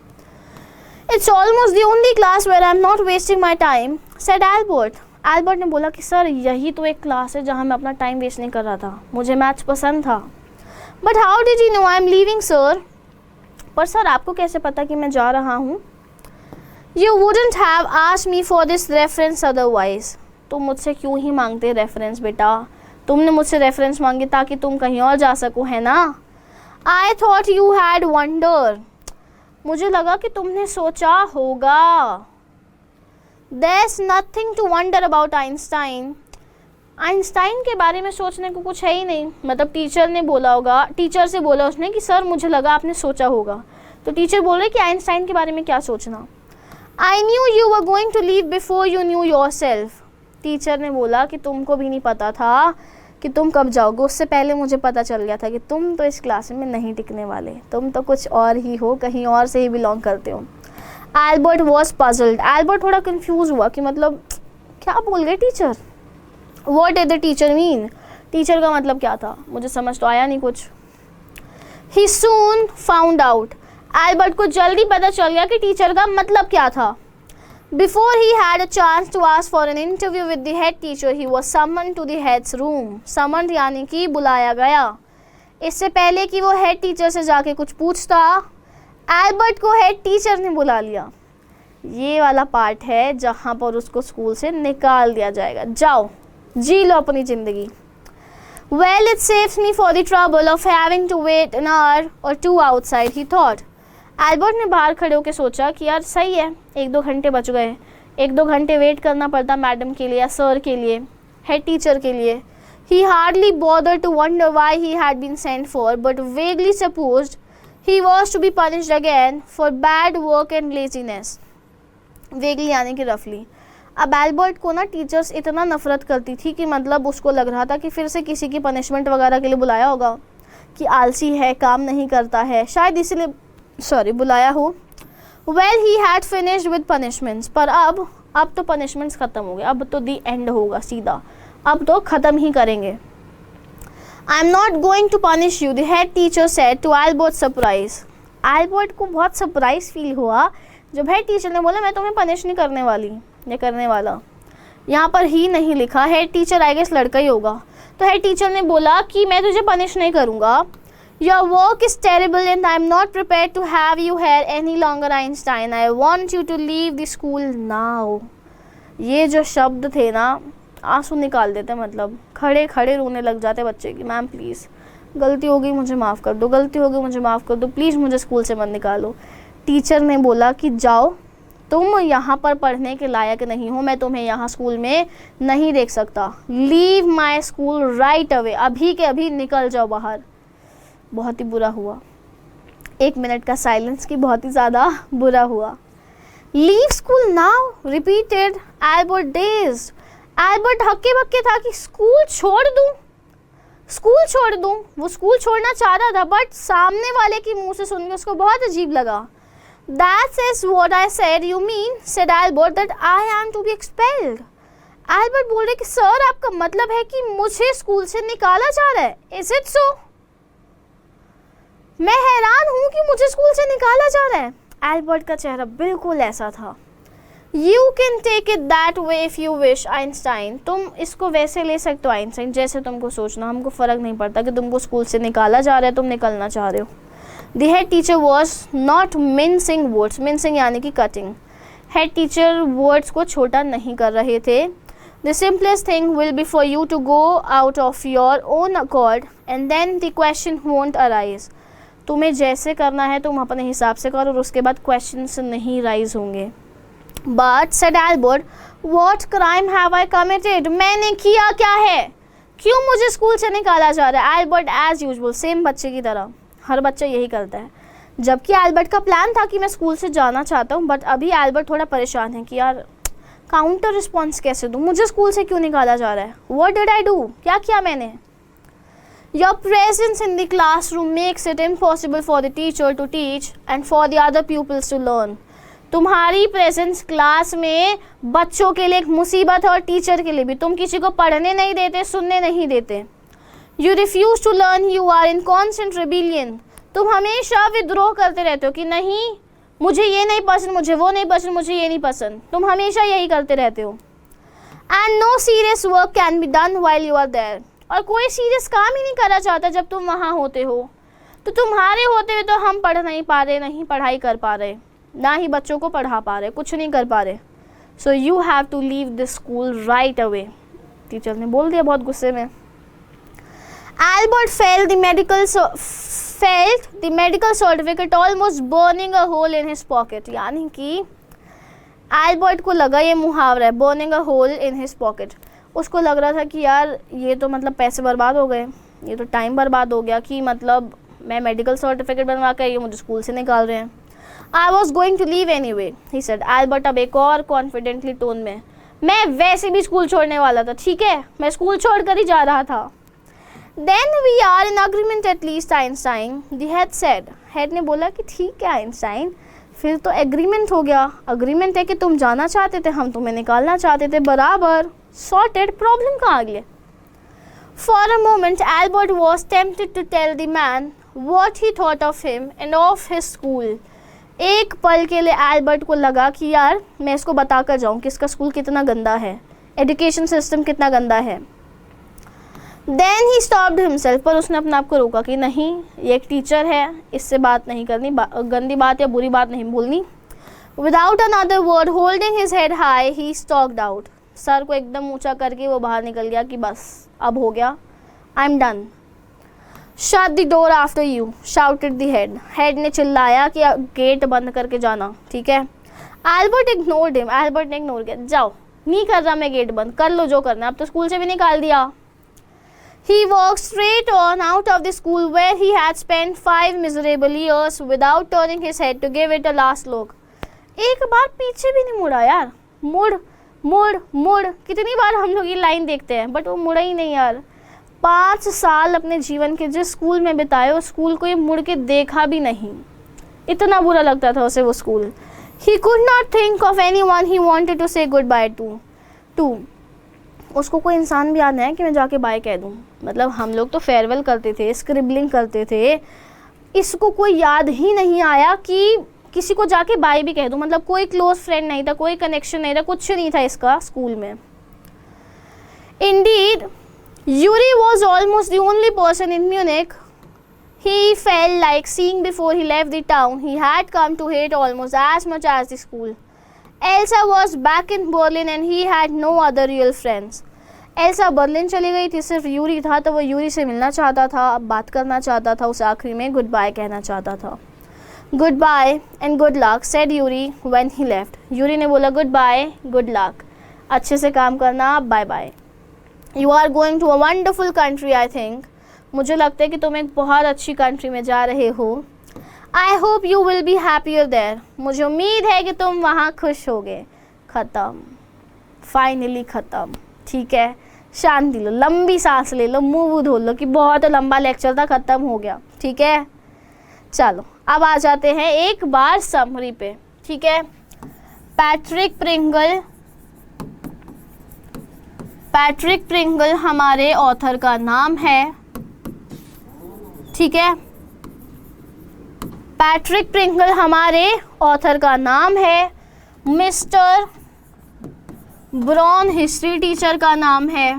It's almost the only class where I am not wasting my time, said Albert. Albert ने बोला कि सर यही तो एक क्लास है जहाँ मैं अपना टाइम वेस्ट नहीं कर रहा था, मुझे मैथ्स पसंद था। But how did you know I am leaving sir? पर सर आपको कैसे पता कि मैं जा रहा हूँ? You wouldn't have asked me for this reference otherwise. तुम मुझसे क्यों ही मांगते रेफरेंस बेटा, तुमने मुझसे रेफरेंस मांगी ताकि तुम कहीं और जा सको, है ना? I thought you had wonder, मुझे लगा कि तुमने सोचा होगा। There's nothing to wonder about Einstein, Einstein के बारे में सोचने को कुछ है ही नहीं। मतलब टीचर ने बोला होगा, टीचर से बोला उसने कि सर मुझे लगा आपने सोचा होगा, तो टीचर बोल रहे कि आइंस्टाइन के बारे में क्या सोचना। I knew you were going to leave before you knew yourself, teacher ने बोला कि तुमको भी नहीं पता था कि तुम कब जाओगे, उससे पहले मुझे पता चल गया था कि तुम तो इस क्लास में नहीं टिकने वाले, तुम तो कुछ और ही हो, कहीं और से ही बिलोंग करते हो। एल्बर्ट वॉज पजल्ड, एल्बर्ट थोड़ा कंफ्यूज हुआ कि मतलब क्या बोल गए teacher, what did the teacher mean, teacher का मतलब क्या था, मुझे समझ तो आया नहीं कुछ। ही सून फाउंड आउट, एल्बर्ट को जल्दी पता चल गया कि टीचर का मतलब क्या था। Before he had a chance to ask for an interview with the head teacher, he was summoned to the head's room. Summoned यानी कि बुलाया गया. इससे पहले कि वो हेड टीचर से जाके कुछ पूछता, एल्बर्ट को हेड टीचर ने बुला लिया. ये वाला पार्ट है जहाँ पर उसको स्कूल से निकाल दिया जाएगा. जाओ जी लो अपनी ज़िंदगी. Well, it saves me for the trouble of having to wait an hour or two outside, he thought. Albert ने बाहर खड़े होकर सोचा कि यार सही है, 1-2 घंटे बच गए. 1-2 घंटे वेट करना पड़ता मैडम के लिए या सर के लिए, हेड टीचर के लिए. He hardly bothered to wonder why he had been sent for, but vaguely supposed he was to be punished again for bad work and laziness. Vaguely यानी कि रफली. अब एल्बर्ट को ना टीचर्स इतना नफरत करती थी कि मतलब उसको लग रहा था कि फिर से किसी की पनिशमेंट वगैरह के लिए बुलाया होगा कि आलसी है, काम नहीं करता है, शायद इसीलिए बुलाया हो. Well he had finished with punishments. पर अब तो पनिशमेंट्स ख़त्म हो गए. अब तो दी एंड होगा सीधा. अब तो ख़त्म ही करेंगे. I am not going to punish you, the head teacher said to Albert surprise. Albert को बहुत सरप्राइज फील हुआ जब हेड टीचर ने बोला मैं तुम्हें पनिश नहीं करने वाली या करने वाला. यहाँ पर ही नहीं लिखा, हेड टीचर आई गेस लड़का ही होगा. तो हेड टीचर ने बोला कि मैं तुझे पनिश नहीं करूँगा. Your work is terrible and I am not prepared to have you here any longer, Einstein. I want you to leave the school now. ये जो शब्द थे ना, आंसू निकाल देते. मतलब खड़े खड़े रोने लग जाते बच्चे की. मैम प्लीज़ गलती हो गई, मुझे माफ़ कर दो, गलती हो गई, मुझे माफ़ कर दो, प्लीज़ मुझे स्कूल से मत निकालो. टीचर ने बोला कि जाओ, तुम यहाँ पर पढ़ने के लायक नहीं हो, मैं तुम्हें यहाँ स्कूल में नहीं देख सकता. Leave my school right away. अभी के अभी निकल जाओ बाहर. बहुत ही बुरा हुआ. 1 मिनट का साइलेंस की बहुत ही ज़्यादा बुरा हुआ. Leave school now, repeated Albert days. Albert हक्के बक्के था कि स्कूल छोड़ दूँ, स्कूल छोड़ दूँ. वो स्कूल छोड़ना चाहता था बट सामने वाले की मुंह से सुन के उसको बहुत अजीब लगा. That is what I said. You mean, said Albert, that I am to be expelled. Albert बोल रहे कि सर आपका मतलब है कि मुझे स्कूल से निकाला जा रहा है. Is it so? मैं हैरान हूँ कि मुझे स्कूल से निकाला जा रहा है. एल्बर्ट का चेहरा बिल्कुल ऐसा था. You can take it that way if you wish, Einstein. तुम इसको वैसे ले सकते हो आइंस्टाइन, जैसे तुमको सोचना. हमको फ़र्क नहीं पड़ता कि तुमको स्कूल से निकाला जा रहा है, तुम निकलना चाह रहे हो. The head teacher was not mincing words. Mincing यानी कि cutting. Head teacher words को छोटा नहीं कर रहे थे. The simplest thing will be for you to go out of your own accord and then the question won't arise. तुम्हें जैसे करना है तुम अपने हिसाब से करो और उसके बाद questions नहीं राइज होंगे. But said Albert, what crime have I committed? मैंने किया क्या है? क्यों मुझे स्कूल से निकाला जा रहा है? Albert as usual, सेम बच्चे की तरह. हर बच्चा यही करता है. जबकि एल्बर्ट का प्लान था कि मैं स्कूल से जाना चाहता हूँ, बट अभी एल्बर्ट थोड़ा परेशान है कि यार काउंटर रिस्पॉन्स कैसे दूँ, मुझे स्कूल से क्यों निकाला जा रहा है. व्हाट डिड आई डू, क्या किया मैंने. Your presence in the classroom makes it impossible for the teacher to teach and for the other peoples to learn. तुम्हारी प्रेजेंस क्लास में बच्चों के लिए एक मुसीबत है और टीचर के लिए भी. तुम किसी को पढ़ने नहीं देते, सुनने नहीं देते. You refuse to learn. You are in constant rebellion. तुम हमेशा विद्रोह करते रहते हो कि नहीं मुझे ये नहीं पसंद, मुझे वो नहीं पसंद, मुझे ये नहीं पसंद. तुम हमेशा यही करते रहते हो. And no serious work can be done while you are there. और कोई सीरियस काम ही नहीं करना चाहता जब तुम वहाँ होते हो. तो तुम्हारे होते हुए तो हम पढ़ नहीं पा रहे, नहीं पढ़ाई कर पा रहे, ना ही बच्चों को पढ़ा पा रहे, कुछ नहीं कर पा रहे. So you have to leave the school right away. Teacher ने बोल दिया बहुत गुस्से में. Albert felt the medical certificate almost burning a hole in his pocket. यानी कि एल्बर्ट को लगा ये मुहावरा है, burning a hole in his pocket. उसको लग रहा था कि यार ये तो मतलब पैसे बर्बाद हो गए, ये तो टाइम बर्बाद हो गया कि मतलब मैं मेडिकल सर्टिफिकेट बनवा कर ये मुझे स्कूल से निकाल रहे हैं. I was going to leave anyway, he said. Albert अब एक और कॉन्फिडेंटली टोन में, मैं वैसे भी स्कूल छोड़ने वाला था, ठीक है, मैं स्कूल छोड़ कर ही जा रहा था. Then we are in agreement at least, Einstein, the head said. Head ने बोला कि ठीक है आइंस्टाइन, फिर तो एग्रीमेंट हो गया. अग्रीमेंट है कि तुम जाना चाहते थे, हम तुम्हें निकालना चाहते थे, बराबर. सॉर्टेड. प्रॉब्लम कहाँ आ गई. For a moment, Albert was tempted to tell the man what he thought of him and of his school. एक पल के लिए एल्बर्ट को लगा कि यार मैं इसको बता कर जाऊँ कि इसका स्कूल कितना गंदा है, एजुकेशन सिस्टम कितना गंदा है। देन ही स्टॉप्ड हिमसेल्फ, पर उसने अपने आप को रोका कि नहीं, ये एक टीचर है, इससे बात नहीं करनी, गंदी बात या बुरी बात नहीं बोलनी। Without another word holding his head high he stalked out, sir को एकदम ऊंचा करके वो बाहर निकल गया कि बस अब हो गया, I am done. Shut the door after you shouted the head, head ने चिल्लाया कि गेट बंद करके जाना, ठीक है। एल्बर्ट इग्नोर्ड हिम, एल्बर्ट ने इग्नोर किया, जाओ नहीं कर रहा मैं गेट बंद, कर लो जो करना, अब तो स्कूल से भी निकाल दिया। He walked straight on out of the school where he had spent 5 miserable years without turning his head to give it a last look. एक बार पीछे भी नहीं मुड़ा यार, मुड़ मुड़ मुड़, कितनी बार हम लोग ये लाइन देखते हैं, बट वो मुड़ा ही नहीं यार। 5 साल अपने जीवन के जिस स्कूल में बिताए, उस स्कूल को ये मुड़ के देखा भी नहीं, इतना बुरा लगता था उसे वो school. He could not think of anyone he wanted to say goodbye to. उसको कोई इंसान भी याद है कि मैं जाके बाय कह दूँ, मतलब हम लोग तो फेयरवेल करते थे, स्क्रिबलिंग करते थे, इसको कोई याद ही नहीं आया कि किसी को जाके बाय भी कह दूँ, मतलब कोई क्लोज फ्रेंड नहीं था, कोई कनेक्शन नहीं था, कुछ नहीं था इसका स्कूल में। Indeed, Yuri was almost the only person in Munich he felt like seeing before he left the town he had come to hate almost as much as the school. Elsa was back in Berlin and he had no other real friends. Elsa Berlin चली गई थी, सिर्फ Yuri था, तो वो Yuri से मिलना चाहता था, अब बात करना चाहता था, उसे आखिरी में गुड बाय कहना चाहता था। Good bye and good luck said Yuri when he left, Yuri ने बोला गुड बाय गुड लक, अच्छे से काम करना, bye bye. You are going to a wonderful country I think, मुझे लगता है कि तुम एक बहुत अच्छी कंट्री में जा रहे हो। I hope you will be happier there, मुझे उम्मीद है कि तुम वहाँ खुश होगे। ख़त्म, फाइनली ख़त्म, ठीक है, शांति लो, लंबी सांस ले लो, मुंह वूह धो लो कि बहुत लंबा लेक्चर था, ख़त्म हो गया, ठीक है। चलो अब आ जाते हैं एक बार समरी पे, ठीक है। पैट्रिक प्रिंगल हमारे ऑथर का नाम है, ठीक है। पैट्रिक प्रिंगल हमारे ऑथर का नाम है। मिस्टर ब्राउन हिस्ट्री टीचर का नाम है,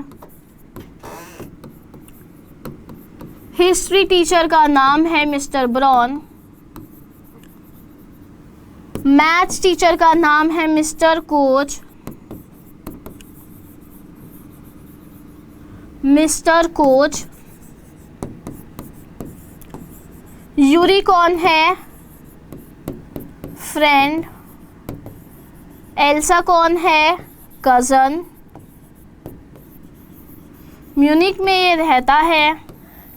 हिस्ट्री टीचर का नाम है मिस्टर ब्राउन। मैथ्स टीचर का नाम है mister coach, mister coach. Yuri कौन है? फ्रेंड। एल्सा कौन है? कज़न। म्यूनिक में ये रहता है।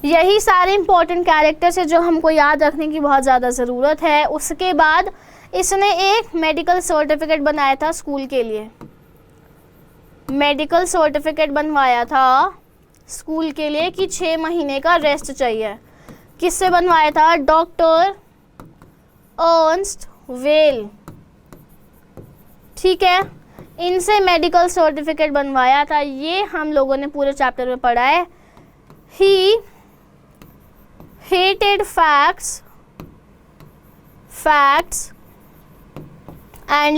यही सारे इंपॉर्टेंट कैरेक्टर्स है जो हमको याद रखने की बहुत ज़्यादा ज़रूरत है। उसके बाद इसने एक मेडिकल सर्टिफिकेट बनाया था स्कूल के लिए, मेडिकल सर्टिफिकेट बनवाया था स्कूल के लिए कि 6 महीने का रेस्ट चाहिए। किससे बनवाया था? डॉक्टर अर्नस्ट वेल, ठीक है, इनसे मेडिकल सर्टिफिकेट बनवाया था। ये हम लोगों ने पूरे चैप्टर में पढ़ा है। ही hated facts and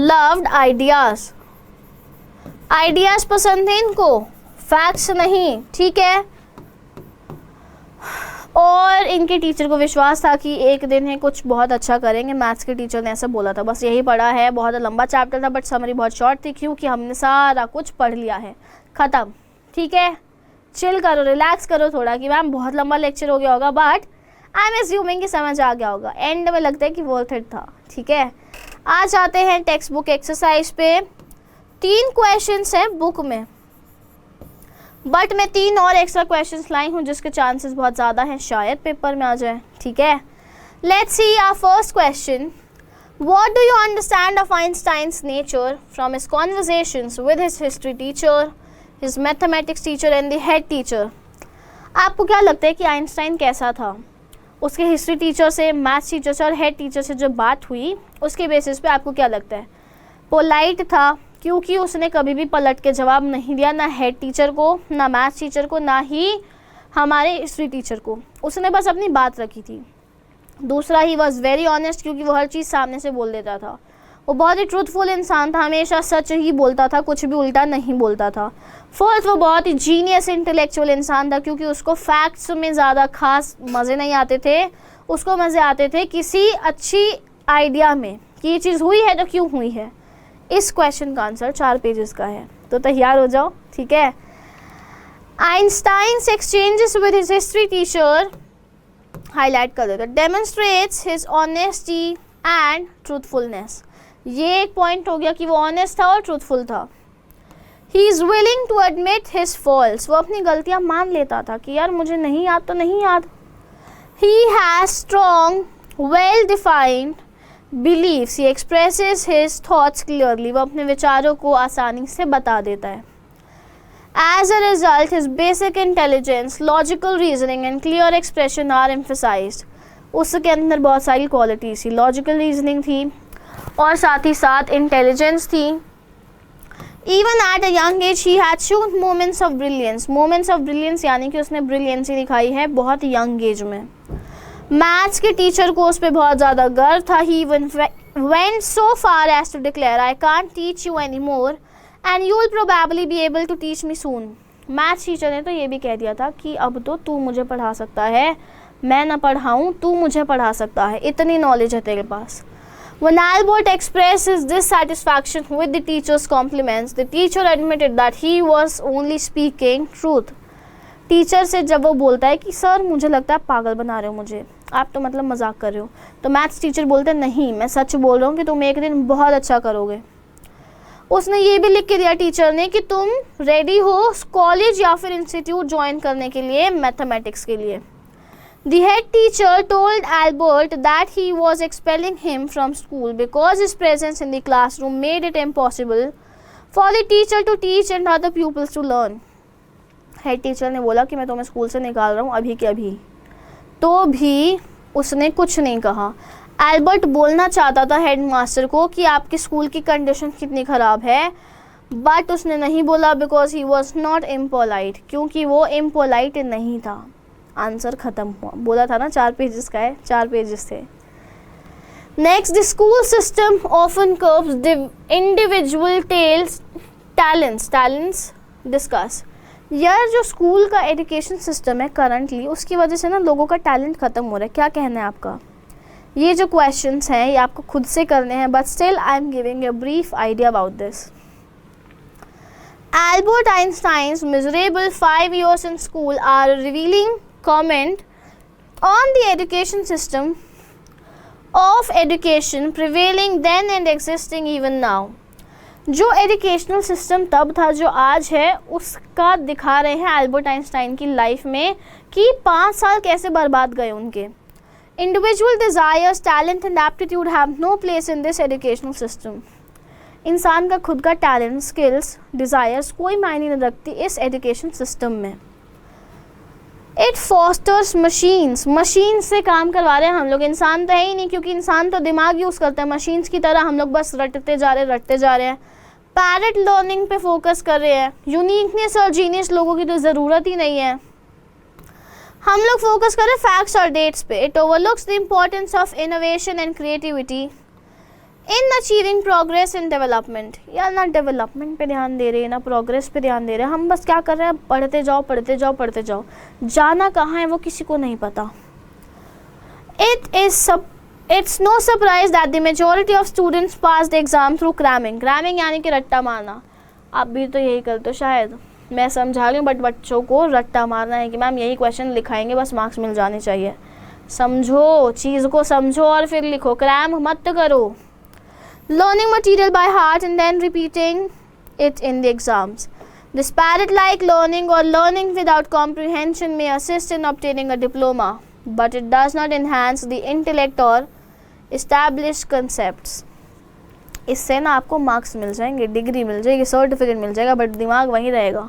loved ideas। Ideas पसंद थे इनको, फैक्ट्स नहीं, ठीक है। और इनके टीचर को विश्वास था कि एक दिन है कुछ बहुत अच्छा करेंगे। मैथ्स के टीचर ने ऐसा बोला था। बस यही पढ़ा है। बहुत लंबा चैप्टर था बट समरी बहुत शॉर्ट थी क्योंकि हमने सारा कुछ पढ़ लिया है। ख़त्म, ठीक है। चिल करो, रिलैक्स करो थोड़ा कि मैम बहुत लंबा लेक्चर हो गया होगा, बट आई एम एज्यूमिंग कि समझ आ गया होगा। एंड में लगता है कि वर्थ इट था, ठीक है। आ जाते हैं टेक्स्ट बुक एक्सरसाइज पे। 3 क्वेश्चंस हैं बुक में, बट मैं 3 और एक्स्ट्रा क्वेश्चंस लाई हूँ जिसके चांसेस बहुत ज़्यादा हैं शायद पेपर में आ जाए, ठीक है। Let's see our first question. What do you understand of Einstein's nature from his conversations with his history teacher, his mathematics teacher and the head teacher? आपको क्या लगता है कि आइंस्टाइन कैसा था? उसके हिस्ट्री टीचर से, मैथ्स टीचर से और हेड टीचर से जो बात हुई उसके बेसिस पे आपको क्या लगता है? पोलाइट था क्योंकि उसने कभी भी पलट के जवाब नहीं दिया, ना हेड टीचर को, ना मैथ्स टीचर को, ना ही हमारे हिस्ट्री टीचर को। उसने बस अपनी बात रखी थी। दूसरा, ही वॉज वेरी ऑनेस्ट, क्योंकि वो हर चीज़ सामने से बोल देता था। वो बहुत ही ट्रूथफुल इंसान था, हमेशा सच ही बोलता था, कुछ भी उल्टा नहीं बोलता था। फोर्थ, वो बहुत ही जीनियस इंटेलेक्चुअल इंसान था, क्योंकि उसको फैक्ट्स में ज़्यादा खास मज़े नहीं आते थे, उसको मज़े आते थे किसी अच्छी आइडिया में कि ये चीज़ हुई है तो क्यों हुई है। इस क्वेश्चन का आंसर 4 पेजेस का है, तो तैयार हो जाओ, ठीक है। Einstein's exchanges with his history teacher, highlight कर देते, demonstrates his honesty and truthfulness. ये एक पॉइंट हो गया कि वो ऑनेस्ट था और ट्रूथफुल था। He is willing to admit his faults, वो अपनी गलतियां मान लेता था कि यार मुझे नहीं याद तो नहीं याद। He has strong well defined beliefs, he expresses his thoughts clearly, वो अपने विचारों को आसानी से बता देता है। As a result, his basic intelligence, logical reasoning and clear expression are emphasized. उसके अंदर बहुत सारी क्वालिटीज थी, लॉजिकल रीजनिंग थी और साथ ही साथ इंटेलिजेंस थी। Even at a young age, he had shown moments of brilliance. Moments of brilliance यानी कि उसने ब्रिलियंसी दिखाई है बहुत यंग एज में। मैथ्स के टीचर को उस पर बहुत ज़्यादा गर्व था। He even went so far as to declare, I can't teach you anymore and you will probably be able to teach me soon. Maths teacher ने तो ये भी कह दिया था कि अब तो तू मुझे पढ़ा सकता है, मैं ना पढ़ाऊँ, तू मुझे पढ़ा सकता है, इतनी नॉलेज है तेरे पास। When Albert expressed his dissatisfaction with the teacher's compliments, the teacher admitted that he was only speaking truth. Teacher से जब वो बोलता है कि सर मुझे लगता है आप पागल बना रहे हो मुझे, आप तो मतलब मजाक कर रहे हो, तो मैथ्स टीचर बोलते हैं नहीं, मैं सच बोल रहा हूँ कि तुम एक दिन बहुत अच्छा करोगे। उसने ये भी लिख के दिया टीचर ने कि तुम रेडी हो कॉलेज या फिर इंस्टीट्यूट ज्वाइन करने के लिए मैथमेटिक्स के लिए। The head teacher told Albert that he was expelling him from school because his presence in the classroom made it impossible for the teacher to teach and other pupils to learn. Head teacher ने बोला कि मैं तुम्हें school से निकाल रहा हूँ अभी के अभी, तो भी उसने कुछ नहीं कहा। एल्बर्ट बोलना चाहता था हेड मास्टर को कि आपके स्कूल की कंडीशन कितनी ख़राब है, बट उसने नहीं बोला because he was not impolite, क्योंकि वो इम्पोलाइट नहीं था। आंसर ख़त्म हुआ, बोला था ना 4 पेजेस का है, 4 पेजेस थे। Next, the school system often curbs the individual talents discuss. यार जो स्कूल का एजुकेशन सिस्टम है करंटली, उसकी वजह से ना लोगों का टैलेंट ख़त्म हो रहा है। क्या कहना है आपका? ये जो क्वेश्चंस हैं ये आपको खुद से करने हैं, but still I am giving a brief idea about this. Albert Einstein's miserable 5 years in school are a revealing comment on the education system of education prevailing then and existing even now. जो educational system तब था जो आज है, उसका दिखा रहे हैं एल्बर्ट आइंस्टाइन की लाइफ में कि 5 साल कैसे बर्बाद गए उनके। Individual desires, talent and aptitude have no place in this educational system. इंसान का खुद का टैलेंट, स्किल्स, डिज़ायर्स कोई मायने नहीं रखती इस एजुकेशन सिस्टम में। इट फॉस्टर्स मशीन से काम करवा रहे हैं हम लोग, इंसान तो है ही नहीं, क्योंकि इंसान तो दिमाग यूज़ करते हैं, मशीन्स की तरह हम लोग बस रटते जा रहे हैं। पैरेट लर्निंग पे फोकस कर रहे हैं। यूनिकनेस और जीनियस लोगों की तो ज़रूरत ही नहीं है, हम लोग फोकस कर रहे हैं फैक्ट्स और डेट्स पे। It overlooks the importance of innovation and creativity in achieving progress in development. यार ना डेवलपमेंट पे ध्यान दे रहे हैं ना प्रोग्रेस पे ध्यान दे रहे हैं, हम बस क्या कर रहे हैं, पढ़ते जाओ, जाना कहाँ है वो किसी को नहीं पता। It's no surprise that the majority of students pass the exam through cramming यानी कि रट्टा मारना। आप भी तो यही करते हो शायद, मैं समझा रही हूँ, बट बच्चों को रट्टा मारना है कि मैम यही क्वेश्चन लिखाएंगे बस मार्क्स मिल जाने चाहिए। समझो, चीज़ को समझो और फिर लिखो, क्रैम मत करो। Learning material by heart and then repeating it in the exams. This parrot-like learning or learning without comprehension may assist in obtaining a diploma, but it does not enhance the intellect or establish concepts. इससे ना आपको marks मिल जाएंगे, degree मिल जाएगी, certificate मिल जाएगा, but दिमाग वहीं रहेगा,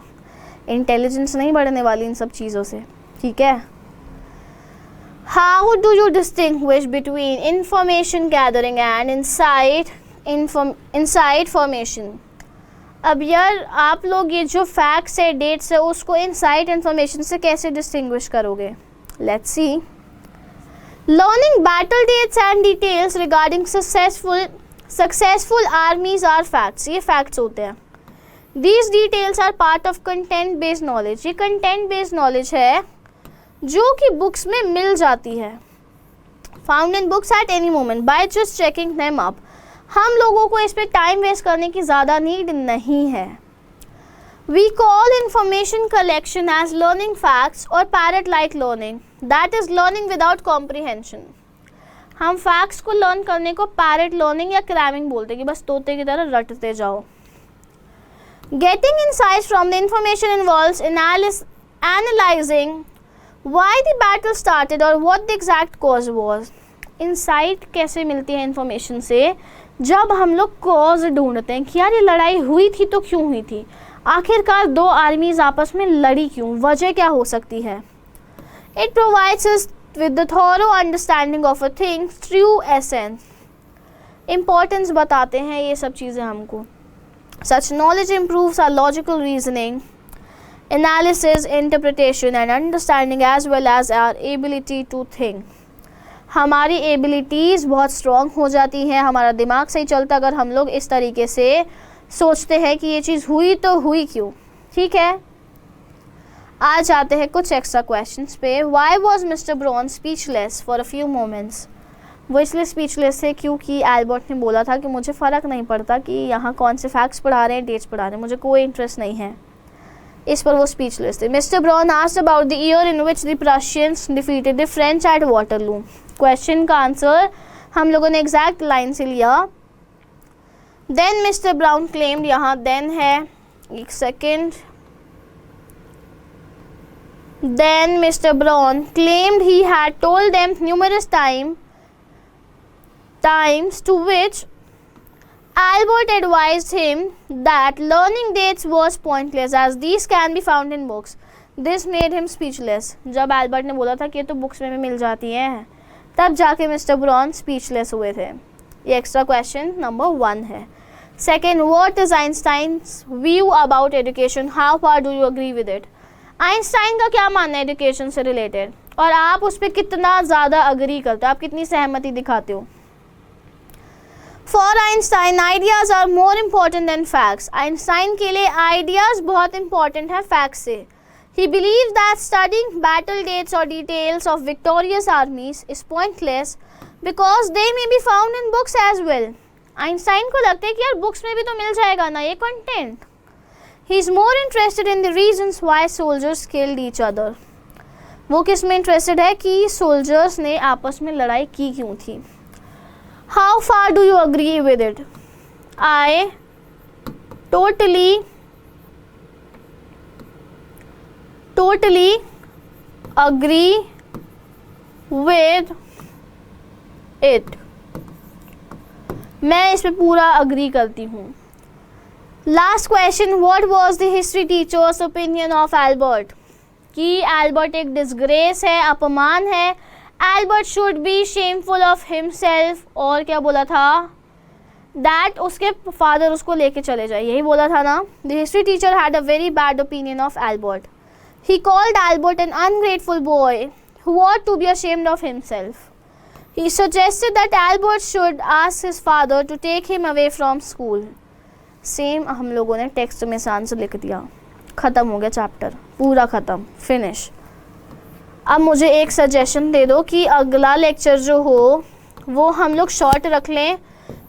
intelligence नहीं बढ़ने वाली इन सब चीज़ों से, ठीक है। How do you distinguish between information gathering and insight formation? अब यार आप लोग ये जो फैक्ट्स है, डेट्स है, उसको इनसाइट इन्फॉर्मेशन से कैसे डिस्टिंग्विश करोगे? Let's see. Learning battle dates and details regarding successful armies are facts, ये फैक्ट्स होते हैं. These details are part of content based knowledge. ये content based knowledge है जो कि बुक्स में मिल जाती है. Found in books at any moment by just checking them up. हम लोगों को इस पे टाइम वेस्ट करने की ज़्यादा नीड नहीं है. We call information collection as learning facts or parrot like learning. That is learning without comprehension. हम facts को learn करने को parrot learning या cramming बोलते हैं कि बस तोते की तरह रटते जाओ. Getting insights from the information involves analyzing why the battle started or what the exact cause was. Insight कैसे मिलती है information से? जब हम लोग cause ढूंढते हैं कि यार ये लड़ाई हुई थी तो क्यों हुई थी, आखिरकार दो आर्मीज आपस में लड़ी क्यों, वजह क्या हो सकती है. It provides us with the thorough understanding of a thing's true essence. Importance बताते हैं ये सब चीज़ें हमको. Such knowledge improves our logical reasoning, analysis, interpretation and understanding as well as our ability to think. हमारी एबिलिटीज़ बहुत strong हो जाती हैं, हमारा दिमाग सही चलता अगर हम लोग इस तरीके से सोचते हैं कि ये चीज़ हुई तो हुई क्यों. ठीक है, आ जाते हैं कुछ एक्स्ट्रा क्वेश्चंस पे. Why was Mr. Brown speechless for a few moments? वो इसलिए स्पीचलेस है क्योंकि एल्बर्ट ने बोला था कि मुझे फ़र्क नहीं पड़ता कि यहाँ कौन से फैक्ट्स पढ़ा रहे हैं, डेट्स पढ़ा रहे हैं, मुझे कोई इंटरेस्ट नहीं है. इस पर वो स्पीचलेस थे. Mister Brown asked about the year in which the Prussians defeated the French at Waterloo. Question का आंसर हम लोगों ने एग्जैक्ट लाइन से लिया. देन मिस्टर ब्राउन क्लेम्ड, यहाँ देन है, एक second. Then mister Brown claimed he had told them numerous times to which Albert advised him that learning dates was pointless as these can be found in books. This made him speechless. जब Albert ने बोला था कि ये तो books में भी मिल जाती हैं, तब जाके मिस्टर ब्राउन स्पीचलेस हुए थे. ये एक्स्ट्रा क्वेश्चन नंबर 1 है. Second, what is Einstein's view about education, how far do you agree with it. Einstein का क्या मानना है एजुकेशन से रिलेटेड और आप उस पर कितना ज़्यादा अग्री करते हो, आप कितनी सहमति दिखाते हो. For Einstein, ideas are more important than facts. Einstein के लिए ideas बहुत important है facts से. He believes that studying battle dates or details of victorious armies is pointless because they may be found in books as well. Einstein को लगता है कि यार books में भी तो मिल जाएगा ना ये content. He is more interested in the reasons why soldiers killed each other. वो किस में interested है कि soldiers ने आपस में लड़ाई की क्यों थी. How far do you agree with it? I totally agree with it. मैं इस पे पूरा अग्री करती हूँ. Last question, what was the history teachers opinion of Albert. कि एल्बर्ट एक डिसग्रेस है, अपमान है, Albert should be shameful of himself, और क्या बोला था, दैट उसके फादर उसको लेके चले जाए, यही बोला था ना. The history teacher had a very bad opinion of Albert. He called Albert an ungrateful boy who ought to be ashamed of himself. He suggested that Albert should ask his father to take him away from school. Same हम लोगों ने text में answer लिख दिया, ख़त्म हो गया chapter, पूरा ख़त्म, फिनिश. अब मुझे एक सजेशन दे दो कि अगला लेक्चर जो हो वो हम लोग शॉर्ट रख लें,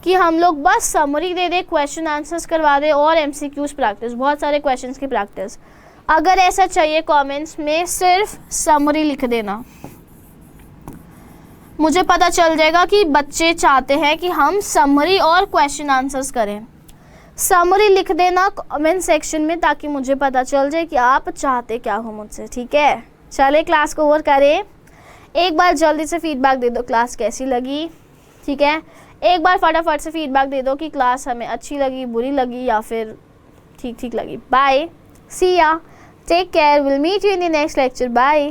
कि हम लोग बस समरी दे दे, क्वेश्चन आंसर्स करवा दे और MCQs प्रैक्टिस, बहुत सारे क्वेश्चंस की प्रैक्टिस. अगर ऐसा चाहिए कमेंट्स में सिर्फ समरी लिख देना, मुझे पता चल जाएगा कि बच्चे चाहते हैं कि हम समरी और क्वेश्चन आंसर्स करें. समरी लिख देना कमेंट सेक्शन में ताकि मुझे पता चल जाए कि आप चाहते क्या हो मुझसे. ठीक है, चले क्लास को ओवर करें. एक बार जल्दी से फीडबैक दे दो क्लास कैसी लगी. ठीक है, एक बार फटाफट से फीडबैक दे दो कि क्लास हमें अच्छी लगी, बुरी लगी या फिर ठीक ठीक लगी. Bye, see ya, take care, will meet you in the next lecture. Bye.